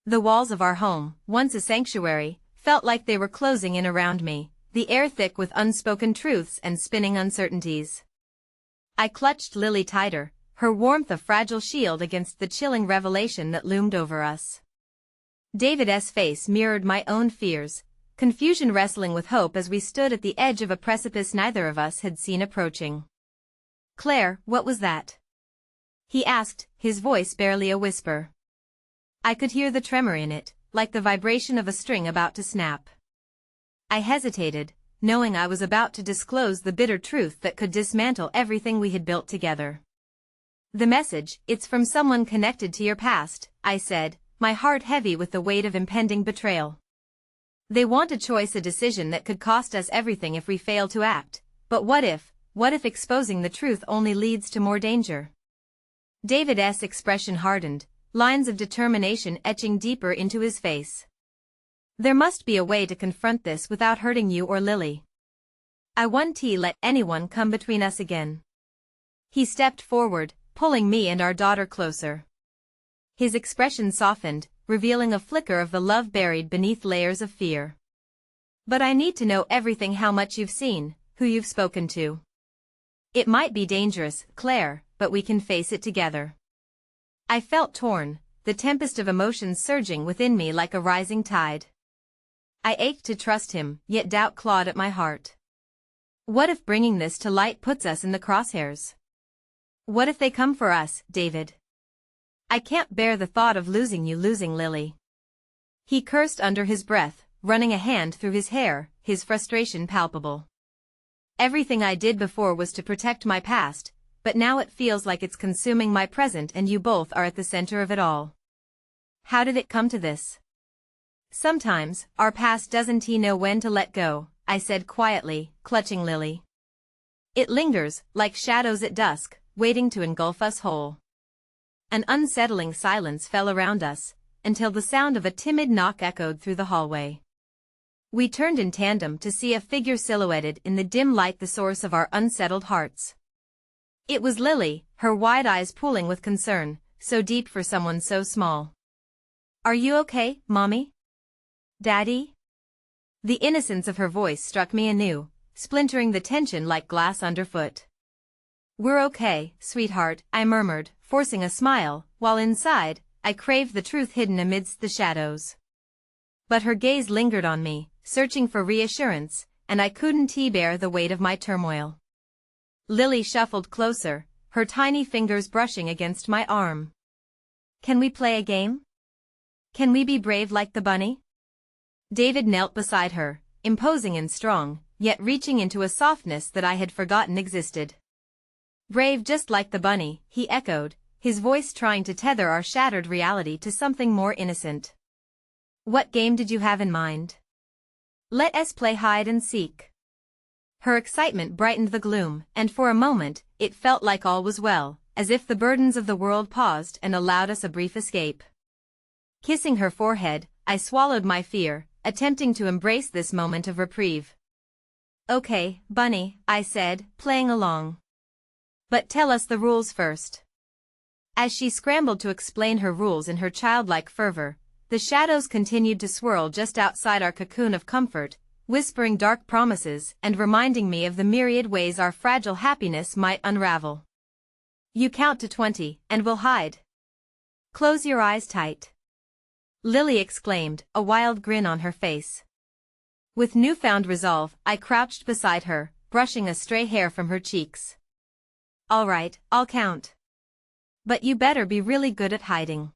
The walls of our home, once a sanctuary, felt like they were closing in around me, the air thick with unspoken truths and spinning uncertainties. I clutched Lily tighter, her warmth a fragile shield against the chilling revelation that loomed over us. David's face mirrored my own fears, confusion wrestling with hope as we stood at the edge of a precipice neither of us had seen approaching. "Claire, what was that?" he asked, his voice barely a whisper. I could hear the tremor in it, like the vibration of a string about to snap. I hesitated, knowing I was about to disclose the bitter truth that could dismantle everything we had built together. "The message, it's from someone connected to your past," I said, my heart heavy with the weight of impending betrayal. "They want a choice, a decision that could cost us everything if we fail to act, but what if exposing the truth only leads to more danger?" David's expression hardened, lines of determination etching deeper into his face. "There must be a way to confront this without hurting you or Lily. I won't let anyone come between us again." He stepped forward, pulling me and our daughter closer. His expression softened, revealing a flicker of the love buried beneath layers of fear. "But I need to know everything, how much you've seen, who you've spoken to. It might be dangerous, Claire, but we can face it together." I felt torn, the tempest of emotions surging within me like a rising tide. I ached to trust him, yet doubt clawed at my heart. What if bringing this to light puts us in the crosshairs? What if they come for us, David? I can't bear the thought of losing you, losing Lily. He cursed under his breath, running a hand through his hair, his frustration palpable. Everything I did before was to protect my past, but now it feels like it's consuming my present, and you both are at the center of it all. How did it come to this? Sometimes, our past doesn't know when to let go, I said quietly, clutching Lily. It lingers, like shadows at dusk, waiting to engulf us whole. An unsettling silence fell around us, until the sound of a timid knock echoed through the hallway. We turned in tandem to see a figure silhouetted in the dim light, the source of our unsettled hearts. It was Lily, her wide eyes pooling with concern, so deep for someone so small. "Are you okay, Mommy? Daddy?" The innocence of her voice struck me anew, splintering the tension like glass underfoot. "We're okay, sweetheart," I murmured, forcing a smile, while inside, I craved the truth hidden amidst the shadows. But her gaze lingered on me, searching for reassurance, and I couldn't bear the weight of my turmoil. Lily shuffled closer, her tiny fingers brushing against my arm. "Can we play a game? Can we be brave like the bunny?" David knelt beside her, imposing and strong, yet reaching into a softness that I had forgotten existed. "Brave just like the bunny," he echoed, his voice trying to tether our shattered reality to something more innocent. "What game did you have in mind? Let us play hide and seek." Her excitement brightened the gloom, and for a moment, it felt like all was well, as if the burdens of the world paused and allowed us a brief escape. Kissing her forehead, I swallowed my fear, attempting to embrace this moment of reprieve. "Okay, Bunny," I said, playing along. "But tell us the rules first." As she scrambled to explain her rules in her childlike fervor, the shadows continued to swirl just outside our cocoon of comfort, whispering dark promises and reminding me of the myriad ways our fragile happiness might unravel. "You count to 20, and we'll hide. Close your eyes tight," Lily exclaimed, a wild grin on her face. With newfound resolve, I crouched beside her, brushing a stray hair from her cheeks. "All right, I'll count. But you better be really good at hiding."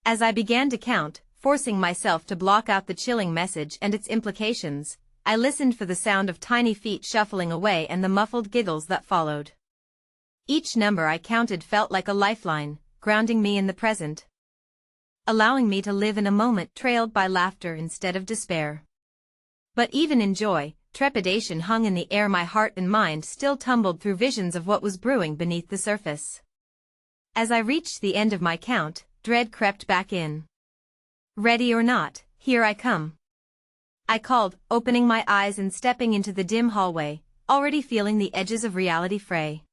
As I began to count, forcing myself to block out the chilling message and its implications, I listened for the sound of tiny feet shuffling away and the muffled giggles that followed. Each number I counted felt like a lifeline, grounding me in the present, allowing me to live in a moment trailed by laughter instead of despair. But even in joy, trepidation hung in the air. My heart and mind still tumbled through visions of what was brewing beneath the surface. As I reached the end of my count, dread crept back in. "Ready or not, here I come," I called, opening my eyes and stepping into the dim hallway, already feeling the edges of reality fray.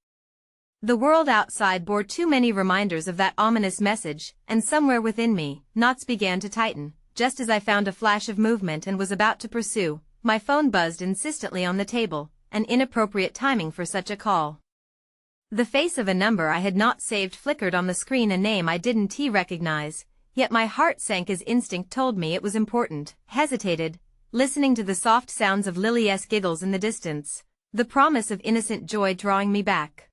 The world outside bore too many reminders of that ominous message, and somewhere within me, knots began to tighten. Just as I found a flash of movement and was about to pursue, my phone buzzed insistently on the table, an inappropriate timing for such a call. The face of a number I had not saved flickered on the screen, a name I didn't recognize, yet my heart sank as instinct told me it was important. Hesitated, listening to the soft sounds of Lily's giggles in the distance, the promise of innocent joy drawing me back.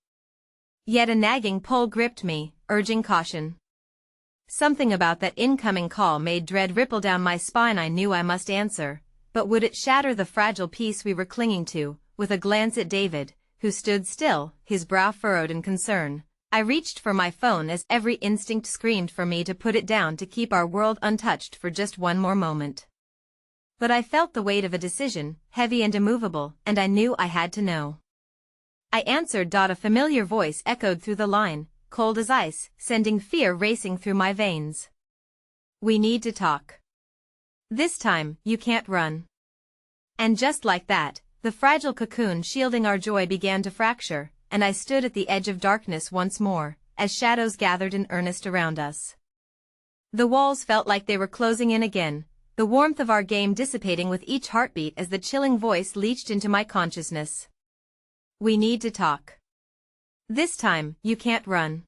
Yet a nagging pull gripped me, urging caution. Something about that incoming call made dread ripple down my spine. I knew I must answer, but would it shatter the fragile peace we were clinging to? With a glance at David, who stood still, his brow furrowed in concern, I reached for my phone as every instinct screamed for me to put it down to keep our world untouched for just one more moment. But I felt the weight of a decision, heavy and immovable, and I knew I had to know. I answered. A familiar voice echoed through the line, cold as ice, sending fear racing through my veins. "We need to talk. This time, you can't run." And just like that, the fragile cocoon shielding our joy began to fracture, and I stood at the edge of darkness once more, as shadows gathered in earnest around us. The walls felt like they were closing in again, the warmth of our game dissipating with each heartbeat as the chilling voice leached into my consciousness. "We need to talk. This time, you can't run."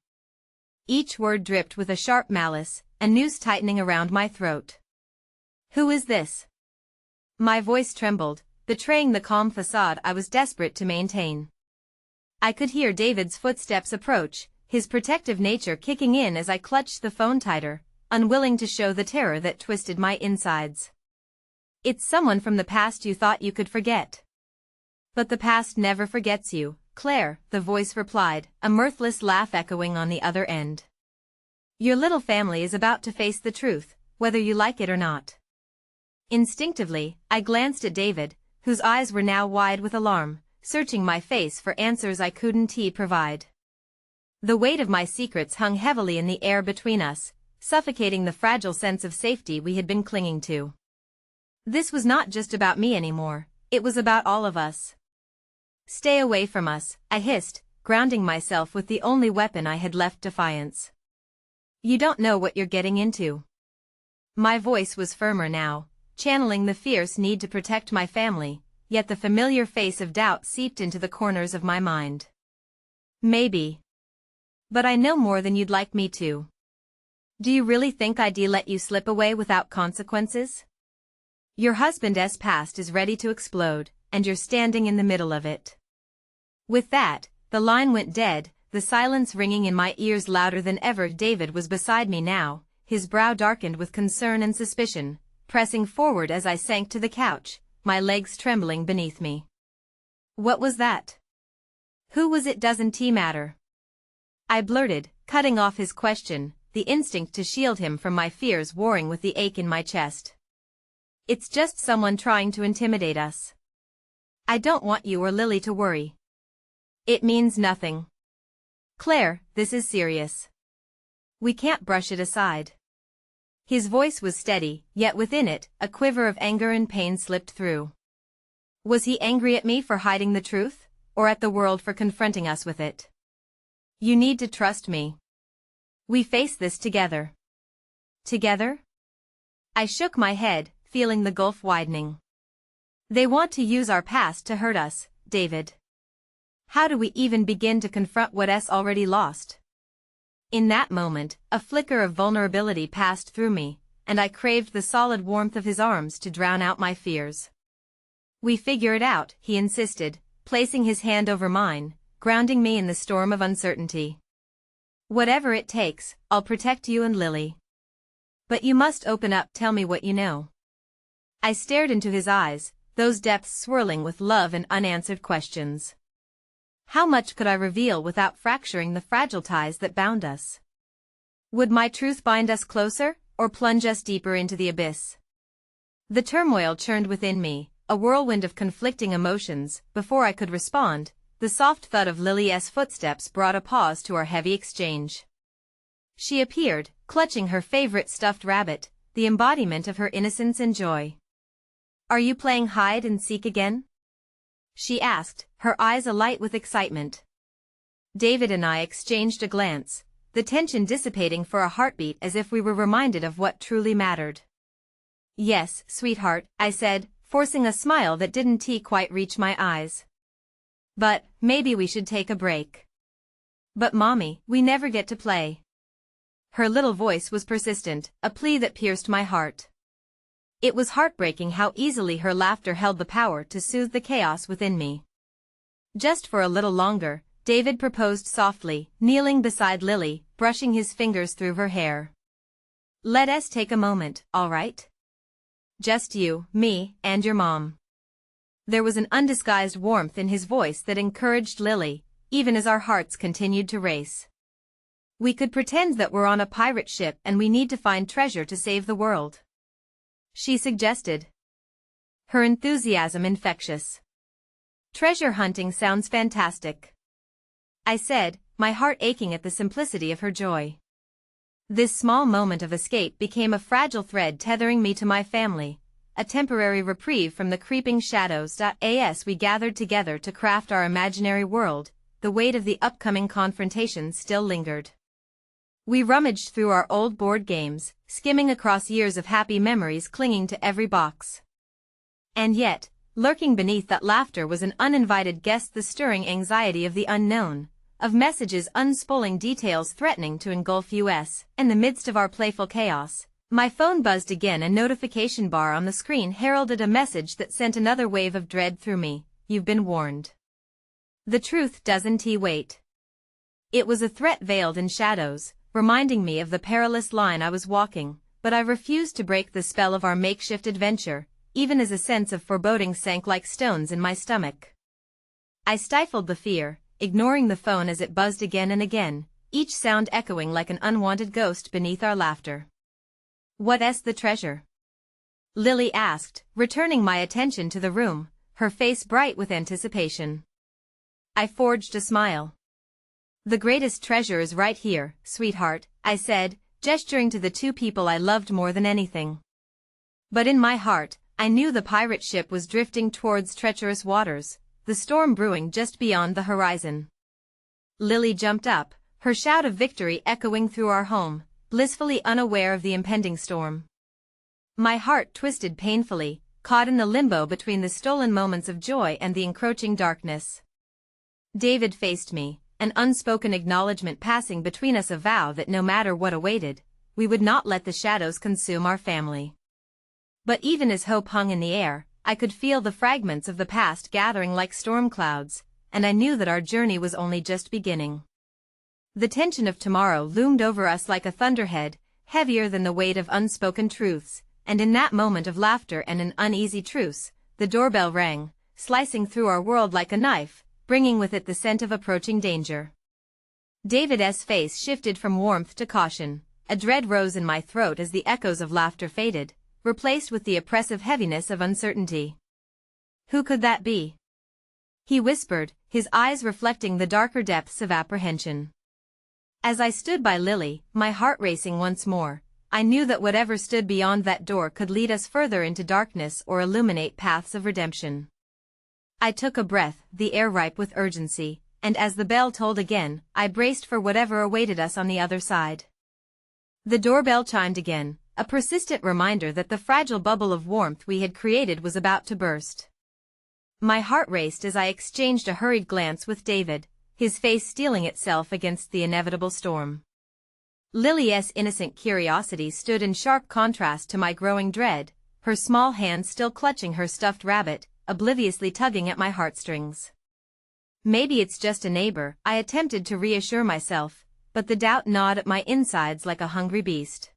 Each word dripped with a sharp malice, a noose tightening around my throat. "Who is this?" My voice trembled, betraying the calm facade I was desperate to maintain. I could hear David's footsteps approach, his protective nature kicking in as I clutched the phone tighter, unwilling to show the terror that twisted my insides. "It's someone from the past you thought you could forget. But the past never forgets you, Claire," the voice replied, a mirthless laugh echoing on the other end. "Your little family is about to face the truth, whether you like it or not." Instinctively, I glanced at David, whose eyes were now wide with alarm, searching my face for answers I couldn't provide. The weight of my secrets hung heavily in the air between us, suffocating the fragile sense of safety we had been clinging to. This was not just about me anymore, it was about all of us. "Stay away from us," I hissed, grounding myself with the only weapon I had left: defiance. You don't know what you're getting into. My voice was firmer now, channeling the fierce need to protect my family, yet the familiar face of doubt seeped into the corners of my mind. Maybe. But I know more than you'd like me to. Do you really think I'd let you slip away without consequences? Your husband's past is ready to explode, and you're standing in the middle of it. With that, the line went dead, the silence ringing in my ears louder than ever. David was beside me now, his brow darkened with concern and suspicion, pressing forward as I sank to the couch, my legs trembling beneath me. What was that? Who was it? Doesn't matter, I blurted, cutting off his question, the instinct to shield him from my fears warring with the ache in my chest. It's just someone trying to intimidate us. I don't want you or Lily to worry. It means nothing. Claire, this is serious. We can't brush it aside. His voice was steady, yet within it, a quiver of anger and pain slipped through. Was he angry at me for hiding the truth, or at the world for confronting us with it? You need to trust me. We face this together. Together? I shook my head, feeling the gulf widening. They want to use our past to hurt us, David. How do we even begin to confront what's already lost? In that moment, a flicker of vulnerability passed through me, and I craved the solid warmth of his arms to drown out my fears. We figure it out, he insisted, placing his hand over mine, grounding me in the storm of uncertainty. Whatever it takes, I'll protect you and Lily. But you must open up, tell me what you know. I stared into his eyes, those depths swirling with love and unanswered questions. How much could I reveal without fracturing the fragile ties that bound us? Would my truth bind us closer, or plunge us deeper into the abyss? The turmoil churned within me, a whirlwind of conflicting emotions. Before I could respond, the soft thud of Lily's footsteps brought a pause to our heavy exchange. She appeared, clutching her favorite stuffed rabbit, the embodiment of her innocence and joy. Are you playing hide and seek again? She asked, her eyes alight with excitement. David and I exchanged a glance, the tension dissipating for a heartbeat as if we were reminded of what truly mattered. Yes, sweetheart, I said, forcing a smile that didn't quite reach my eyes. But, maybe we should take a break. But Mommy, we never get to play. Her little voice was persistent, a plea that pierced my heart. It was heartbreaking how easily her laughter held the power to soothe the chaos within me. Just for a little longer, David proposed softly, kneeling beside Lily, brushing his fingers through her hair. Let us take a moment, all right? Just you, me, and your mom. There was an undisguised warmth in his voice that encouraged Lily, even as our hearts continued to race. We could pretend that we're on a pirate ship and we need to find treasure to save the world, she suggested. Her enthusiasm infectious. Treasure hunting sounds fantastic, I said, my heart aching at the simplicity of her joy. This small moment of escape became a fragile thread tethering me to my family, a temporary reprieve from the creeping shadows. As we gathered together to craft our imaginary world, the weight of the upcoming confrontation still lingered. We rummaged through our old board games, skimming across years of happy memories clinging to every box. And yet, lurking beneath that laughter was an uninvited guest, the stirring anxiety of the unknown, of messages unspooling, details threatening to engulf us. In the midst of our playful chaos, my phone buzzed again. A notification bar on the screen heralded a message that sent another wave of dread through me. You've been warned. The truth doesn't wait. It was a threat veiled in shadows, reminding me of the perilous line I was walking, but I refused to break the spell of our makeshift adventure, even as a sense of foreboding sank like stones in my stomach. I stifled the fear, ignoring the phone as it buzzed again and again, each sound echoing like an unwanted ghost beneath our laughter. What's the treasure? Lily asked, returning my attention to the room, her face bright with anticipation. I forged a smile. The greatest treasure is right here, sweetheart, I said, gesturing to the two people I loved more than anything. But in my heart, I knew the pirate ship was drifting towards treacherous waters, the storm brewing just beyond the horizon. Lily jumped up, her shout of victory echoing through our home, blissfully unaware of the impending storm. My heart twisted painfully, caught in the limbo between the stolen moments of joy and the encroaching darkness. David faced me, an unspoken acknowledgement passing between us, a vow that no matter what awaited, we would not let the shadows consume our family. But even as hope hung in the air, I could feel the fragments of the past gathering like storm clouds, and I knew that our journey was only just beginning. The tension of tomorrow loomed over us like a thunderhead, heavier than the weight of unspoken truths, and in that moment of laughter and an uneasy truce, the doorbell rang, slicing through our world like a knife, bringing with it the scent of approaching danger. David's face shifted from warmth to caution, a dread rose in my throat as the echoes of laughter faded, replaced with the oppressive heaviness of uncertainty. "Who could that be?" he whispered, his eyes reflecting the darker depths of apprehension. As I stood by Lily, my heart racing once more, I knew that whatever stood beyond that door could lead us further into darkness or illuminate paths of redemption. I took a breath, the air ripe with urgency, and as the bell tolled again, I braced for whatever awaited us on the other side. The doorbell chimed again, a persistent reminder that the fragile bubble of warmth we had created was about to burst. My heart raced as I exchanged a hurried glance with David, his face steeling itself against the inevitable storm. Lily's innocent curiosity stood in sharp contrast to my growing dread, her small hand still clutching her stuffed rabbit, obliviously tugging at my heartstrings. "Maybe it's just a neighbor," I attempted to reassure myself, but the doubt gnawed at my insides like a hungry beast.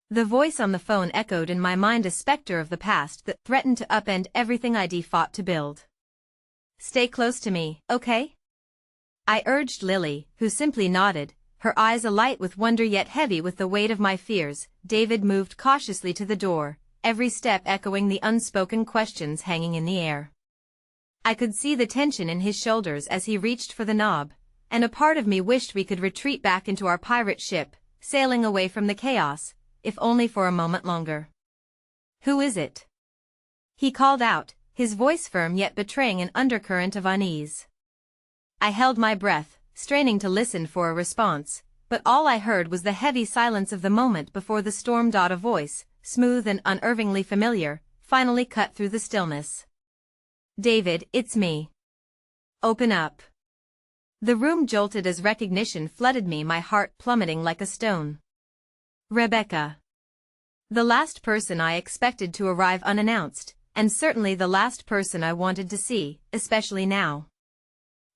The voice on the phone echoed in my mind, a specter of the past that threatened to upend everything I'd fought to build. "Stay close to me, okay?" I urged Lily, who simply nodded, her eyes alight with wonder yet heavy with the weight of my fears. David moved cautiously to the door, every step echoing the unspoken questions hanging in the air. I could see the tension in his shoulders as he reached for the knob, and a part of me wished we could retreat back into our pirate ship, sailing away from the chaos, if only for a moment longer. "Who is it?" he called out, his voice firm yet betraying an undercurrent of unease. I held my breath, straining to listen for a response, but all I heard was the heavy silence of the moment before the storm. A voice, smooth and unervingly familiar, finally cut through the stillness. "David, it's me. Open up." The room jolted as recognition flooded me, my heart plummeting like a stone. Rebecca. The last person I expected to arrive unannounced, and certainly the last person I wanted to see, especially now.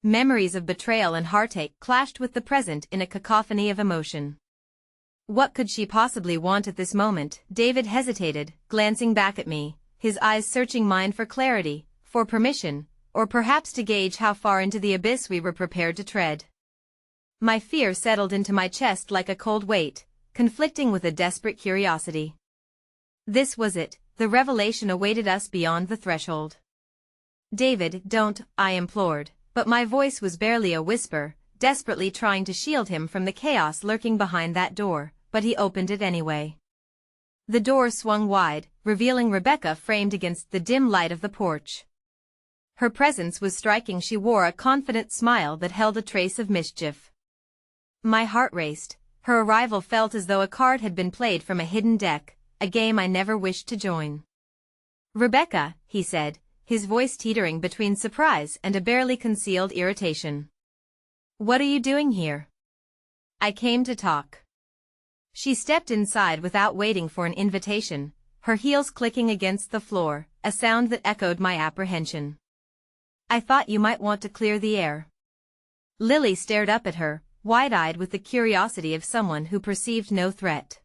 Memories of betrayal and heartache clashed with the present in a cacophony of emotion. What could she possibly want at this moment? David hesitated, glancing back at me, his eyes searching mine for clarity, for permission, or perhaps to gauge how far into the abyss we were prepared to tread. My fear settled into my chest like a cold weight, conflicting with a desperate curiosity. This was it, the revelation awaited us beyond the threshold. "David, don't," I implored, but my voice was barely a whisper, desperately trying to shield him from the chaos lurking behind that door, but he opened it anyway. The door swung wide, revealing Rebecca framed against the dim light of the porch. Her presence was striking. She wore a confident smile that held a trace of mischief. My heart raced. Her arrival felt as though a card had been played from a hidden deck, a game I never wished to join. "Rebecca," he said, his voice teetering between surprise and a barely concealed irritation. "What are you doing here?" "I came to talk." She stepped inside without waiting for an invitation, her heels clicking against the floor, a sound that echoed my apprehension. "I thought you might want to clear the air." Lily stared up at her, wide-eyed with the curiosity of someone who perceived no threat.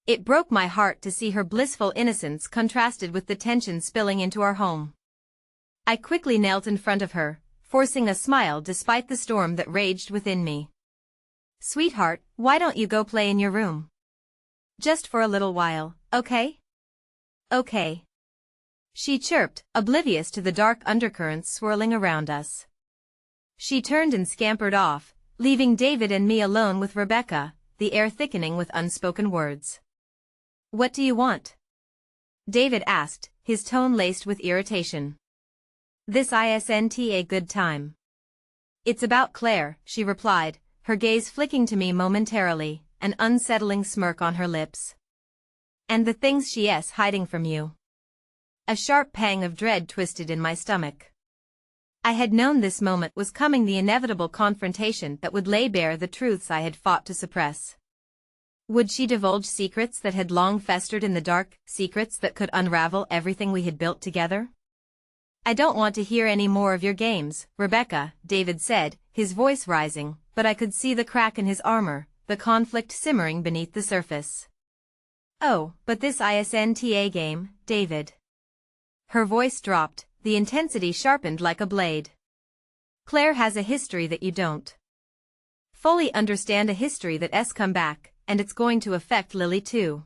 It broke my heart to see her blissful innocence contrasted with the tension spilling into our home. I quickly knelt in front of her, forcing a smile despite the storm that raged within me. "Sweetheart, why don't you go play in your room? Just for a little while, okay?" "Okay," she chirped, oblivious to the dark undercurrents swirling around us. She turned and scampered off, leaving David and me alone with Rebecca, the air thickening with unspoken words. "What do you want?" David asked, his tone laced with irritation. "This isn't a good time." It's about Claire, she replied, her gaze flicking to me momentarily, an unsettling smirk on her lips. And the things she's hiding from you. A sharp pang of dread twisted in my stomach. I had known this moment was coming, the inevitable confrontation that would lay bare the truths I had fought to suppress. Would she divulge secrets that had long festered in the dark, secrets that could unravel everything we had built together? I don't want to hear any more of your games, Rebecca, David said, his voice rising, but I could see the crack in his armor, the conflict simmering beneath the surface. Oh, but this isn't game, David. Her voice dropped, the intensity sharpened like a blade. Claire has a history that you don't fully understand, a history that's come back, and it's going to affect Lily too.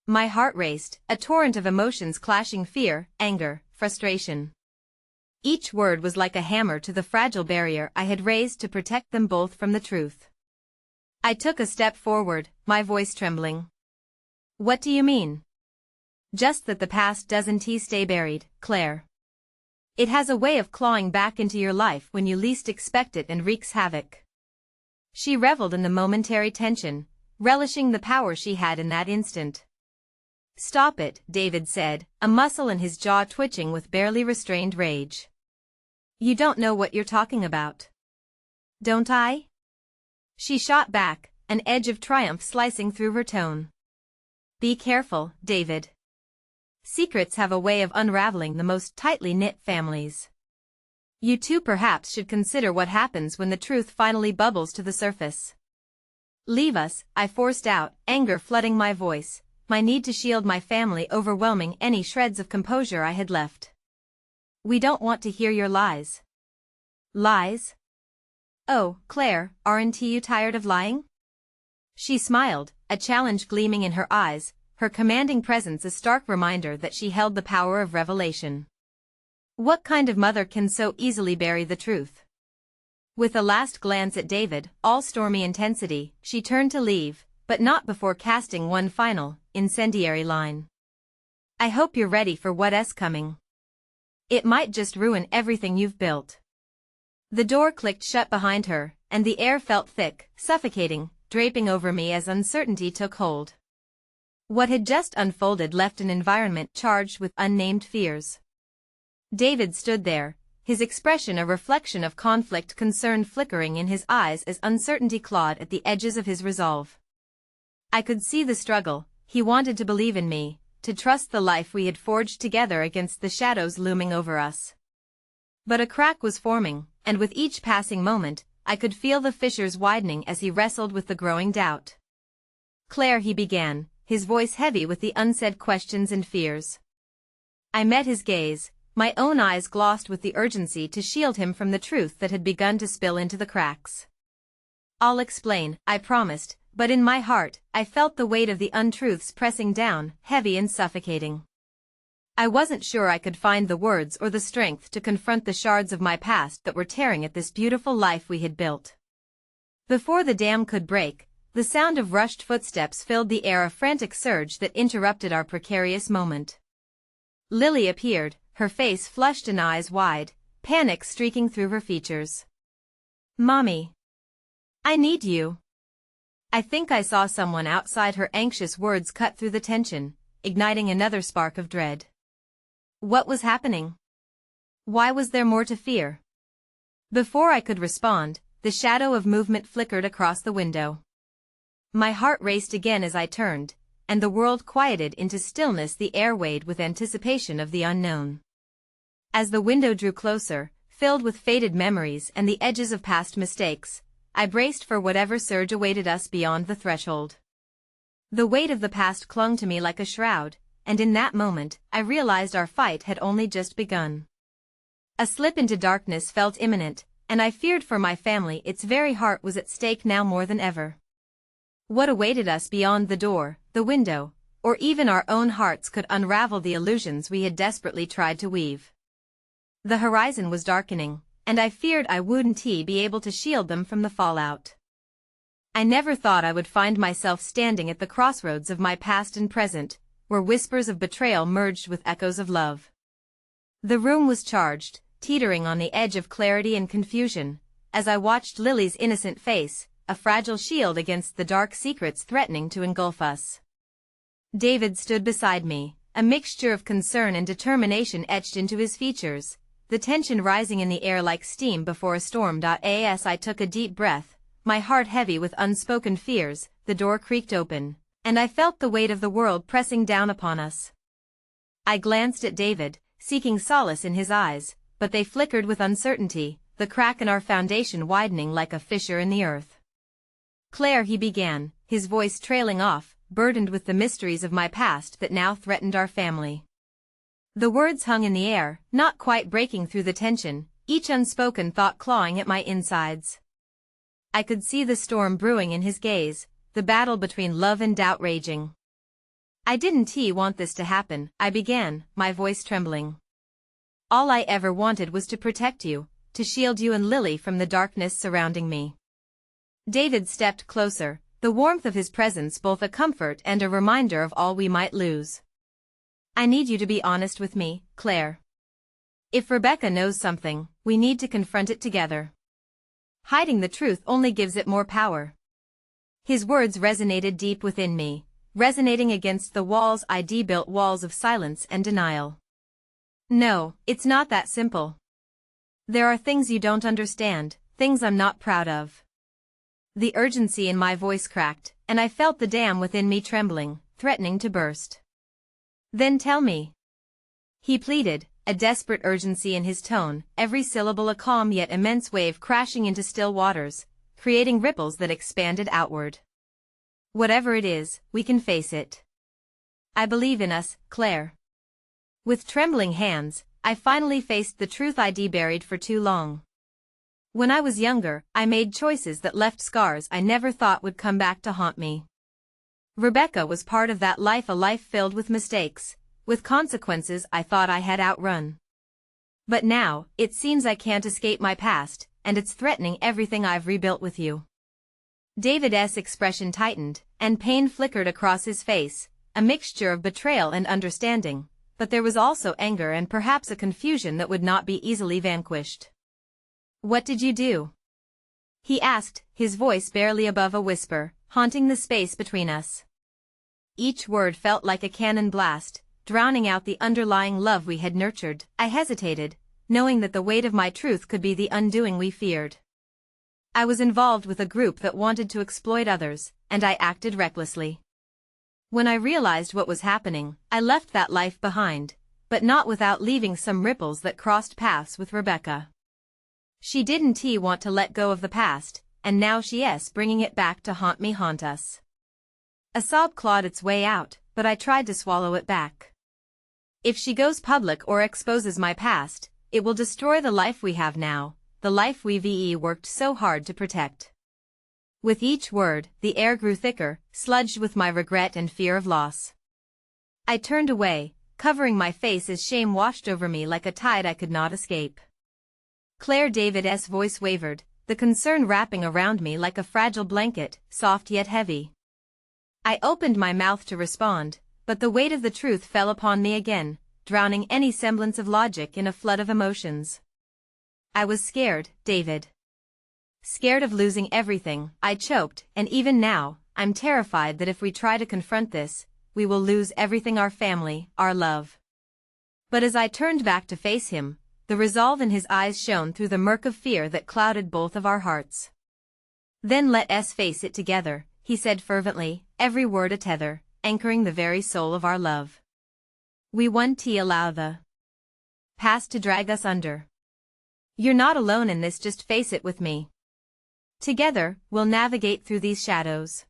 My heart raced, a torrent of emotions clashing: fear, anger, frustration. Each word was like a hammer to the fragile barrier I had raised to protect them both from the truth. I took a step forward, my voice trembling. What do you mean? Just that the past doesn't stay buried, Claire. It has a way of clawing back into your life when you least expect it and wreaks havoc. She reveled in the momentary tension, relishing the power she had in that instant. Stop it, David said, a muscle in his jaw twitching with barely restrained rage. You don't know what you're talking about. Don't I? She shot back, an edge of triumph slicing through her tone. Be careful, David. Secrets have a way of unraveling the most tightly knit families. You too perhaps should consider what happens when the truth finally bubbles to the surface. Leave us, I forced out, anger flooding my voice, my need to shield my family overwhelming any shreds of composure I had left. We don't want to hear your lies. Lies? Oh, Claire, aren't you tired of lying? She smiled, a challenge gleaming in her eyes, her commanding presence a stark reminder that she held the power of revelation. What kind of mother can so easily bury the truth? With a last glance at David, all stormy intensity, she turned to leave, but not before casting one final, incendiary line. I hope you're ready for what's coming. It might just ruin everything you've built. The door clicked shut behind her, and the air felt thick, suffocating, draping over me as uncertainty took hold. What had just unfolded left an environment charged with unnamed fears. David stood there, his expression a reflection of conflict, concern flickering in his eyes as uncertainty clawed at the edges of his resolve. I could see the struggle. He wanted to believe in me, to trust the life we had forged together against the shadows looming over us. But a crack was forming, and with each passing moment, I could feel the fissures widening as he wrestled with the growing doubt. Claire, he began, his voice heavy with the unsaid questions and fears. I met his gaze, my own eyes glossed with the urgency to shield him from the truth that had begun to spill into the cracks. I'll explain, I promised, but in my heart, I felt the weight of the untruths pressing down, heavy and suffocating. I wasn't sure I could find the words or the strength to confront the shards of my past that were tearing at this beautiful life we had built. Before the dam could break, the sound of rushed footsteps filled the air, a frantic surge that interrupted our precarious moment. Lily appeared, her face flushed and eyes wide, panic streaking through her features. Mommy. I need you. I think I saw someone outside. Her anxious words cut through the tension, igniting another spark of dread. What was happening? Why was there more to fear? Before I could respond, the shadow of movement flickered across the window. My heart raced again as I turned, and the world quieted into stillness, the air weighed with anticipation of the unknown. As the window drew closer, filled with faded memories and the edges of past mistakes, I braced for whatever surge awaited us beyond the threshold. The weight of the past clung to me like a shroud, and in that moment, I realized our fight had only just begun. A slip into darkness felt imminent, and I feared for my family. Its very heart was at stake now more than ever. What awaited us beyond the door, the window, or even our own hearts could unravel the illusions we had desperately tried to weave. The horizon was darkening, and I feared I wouldn't be able to shield them from the fallout. I never thought I would find myself standing at the crossroads of my past and present, where whispers of betrayal merged with echoes of love. The room was charged, teetering on the edge of clarity and confusion, as I watched Lily's innocent face, a fragile shield against the dark secrets threatening to engulf us. David stood beside me, a mixture of concern and determination etched into his features, the tension rising in the air like steam before a storm. As I took a deep breath, my heart heavy with unspoken fears, the door creaked open, and I felt the weight of the world pressing down upon us. I glanced at David, seeking solace in his eyes, but they flickered with uncertainty, the crack in our foundation widening like a fissure in the earth. "Claire," he began, his voice trailing off, burdened with the mysteries of my past that now threatened our family. The words hung in the air, not quite breaking through the tension, each unspoken thought clawing at my insides. I could see the storm brewing in his gaze, the battle between love and doubt raging. "I didn't want this to happen," I began, my voice trembling. "All I ever wanted was to protect you, to shield you and Lily from the darkness surrounding me." David stepped closer, the warmth of his presence both a comfort and a reminder of all we might lose. "I need you to be honest with me, Claire. If Rebecca knows something, we need to confront it together. Hiding the truth only gives it more power." His words resonated deep within me, resonating against the walls I'd built, walls of silence and denial. "No, it's not that simple. There are things you don't understand, things I'm not proud of." The urgency in my voice cracked, and I felt the dam within me trembling, threatening to burst. "Then tell me," he pleaded, a desperate urgency in his tone, every syllable a calm yet immense wave crashing into still waters, creating ripples that expanded outward. "Whatever it is, we can face it. I believe in us, Claire." With trembling hands, I finally faced the truth I'd buried for too long. When I was younger, I made choices that left scars I never thought would come back to haunt me. Rebecca was part of that life, a life filled with mistakes, with consequences I thought I had outrun. But now, it seems I can't escape my past, and it's threatening everything I've rebuilt with you. David's expression tightened, and pain flickered across his face, a mixture of betrayal and understanding, but there was also anger and perhaps a confusion that would not be easily vanquished. "What did you do?" he asked, his voice barely above a whisper, haunting the space between us. Each word felt like a cannon blast, drowning out the underlying love we had nurtured. I hesitated, knowing that the weight of my truth could be the undoing we feared. I was involved with a group that wanted to exploit others, and I acted recklessly. When I realized what was happening, I left that life behind, but not without leaving some ripples that crossed paths with Rebecca. She didn't want to let go of the past, and now she's bringing it back to haunt us. A sob clawed its way out, but I tried to swallow it back. "If she goes public or exposes my past, it will destroy the life we have now, the life we've worked so hard to protect." With each word, the air grew thicker, sludged with my regret and fear of loss. I turned away, covering my face as shame washed over me like a tide I could not escape. "Claire," David's voice wavered, the concern wrapping around me like a fragile blanket, soft yet heavy. I opened my mouth to respond, but the weight of the truth fell upon me again, drowning any semblance of logic in a flood of emotions. "I was scared, David. Scared of losing everything," I choked, "and even now, I'm terrified that if we try to confront this, we will lose everything, our family, our love." But as I turned back to face him, the resolve in his eyes shone through the murk of fear that clouded both of our hearts. "Then let us face it together," he said fervently, every word a tether, anchoring the very soul of our love. "We won't allow the past to drag us under. You're not alone in this, just face it with me. Together, we'll navigate through these shadows."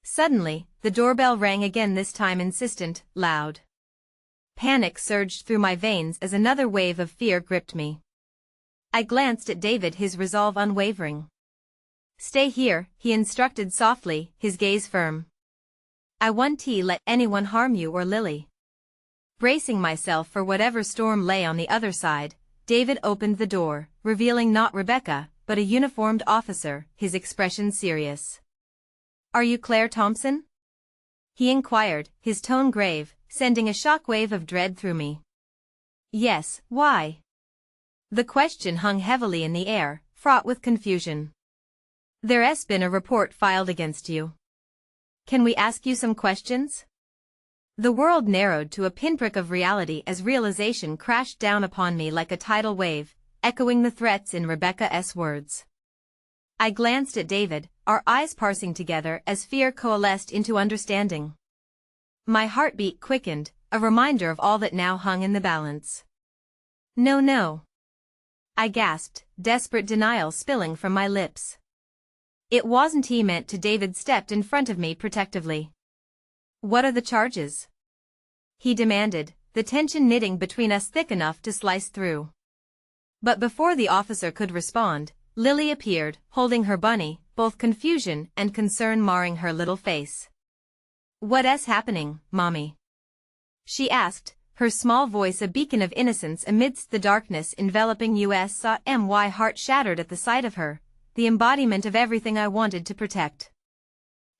Suddenly, the doorbell rang again, this time insistent, loud. Panic surged through my veins as another wave of fear gripped me. I glanced at David, his resolve unwavering. "Stay here," he instructed softly, his gaze firm. "I won't let anyone harm you or Lily." Bracing myself for whatever storm lay on the other side, David opened the door, revealing not Rebecca, but a uniformed officer, his expression serious. "Are you Claire Thompson?" he inquired, his tone grave, sending a shockwave of dread through me. "Yes, why?" The question hung heavily in the air, fraught with confusion. There's been a report filed against you. Can we ask you some questions? The world narrowed to a pinprick of reality as realization crashed down upon me like a tidal wave, echoing the threats in Rebecca's words. I glanced at David, our eyes parsing together as fear coalesced into understanding. My heartbeat quickened, a reminder of all that now hung in the balance. No, no. I gasped, desperate denial spilling from my lips. It wasn't he meant to. David stepped in front of me protectively. What are the charges? He demanded, the tension knitting between us thick enough to slice through. But before the officer could respond, Lily appeared, holding her bunny, both confusion and concern marring her little face. What's happening, Mommy? She asked, her small voice a beacon of innocence amidst the darkness enveloping us. My heart shattered at the sight of her, the embodiment of everything I wanted to protect.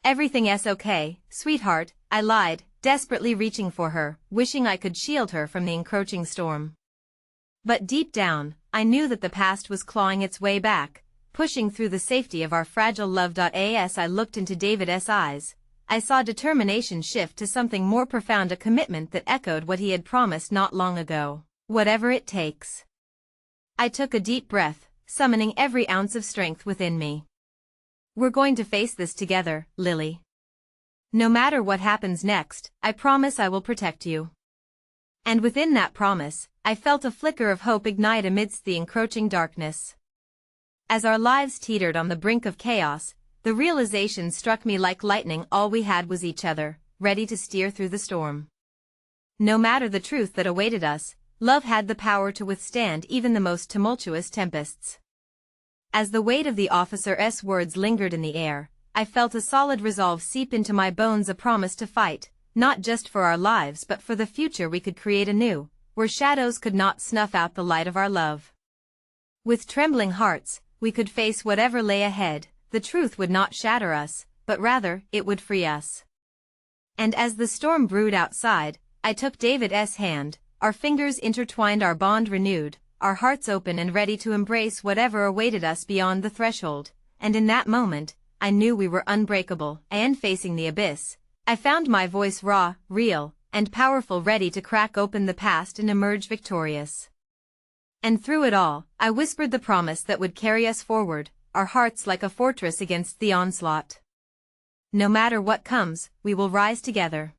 Everything's okay, sweetheart, I lied, desperately reaching for her, wishing I could shield her from the encroaching storm. But deep down, I knew that the past was clawing its way back, pushing through the safety of our fragile love. As I looked into David's eyes, I saw determination shift to something more profound, a commitment that echoed what he had promised not long ago, whatever it takes. I took a deep breath, summoning every ounce of strength within me. We're going to face this together, Lily. No matter what happens next, I promise I will protect you. And within that promise, I felt a flicker of hope ignite amidst the encroaching darkness. As our lives teetered on the brink of chaos, the realization struck me like lightning: all we had was each other, ready to steer through the storm. No matter the truth that awaited us, love had the power to withstand even the most tumultuous tempests. As the weight of the officer's words lingered in the air, I felt a solid resolve seep into my bones, a promise to fight, not just for our lives but for the future we could create anew, where shadows could not snuff out the light of our love. With trembling hearts, we could face whatever lay ahead. The truth would not shatter us, but rather, it would free us. And as the storm brewed outside, I took David's hand, our fingers intertwined, our bond renewed, our hearts open and ready to embrace whatever awaited us beyond the threshold, and in that moment, I knew we were unbreakable. And facing the abyss, I found my voice raw, real, and powerful, ready to crack open the past and emerge victorious. And through it all, I whispered the promise that would carry us forward, our hearts like a fortress against the onslaught. No matter what comes, we will rise together.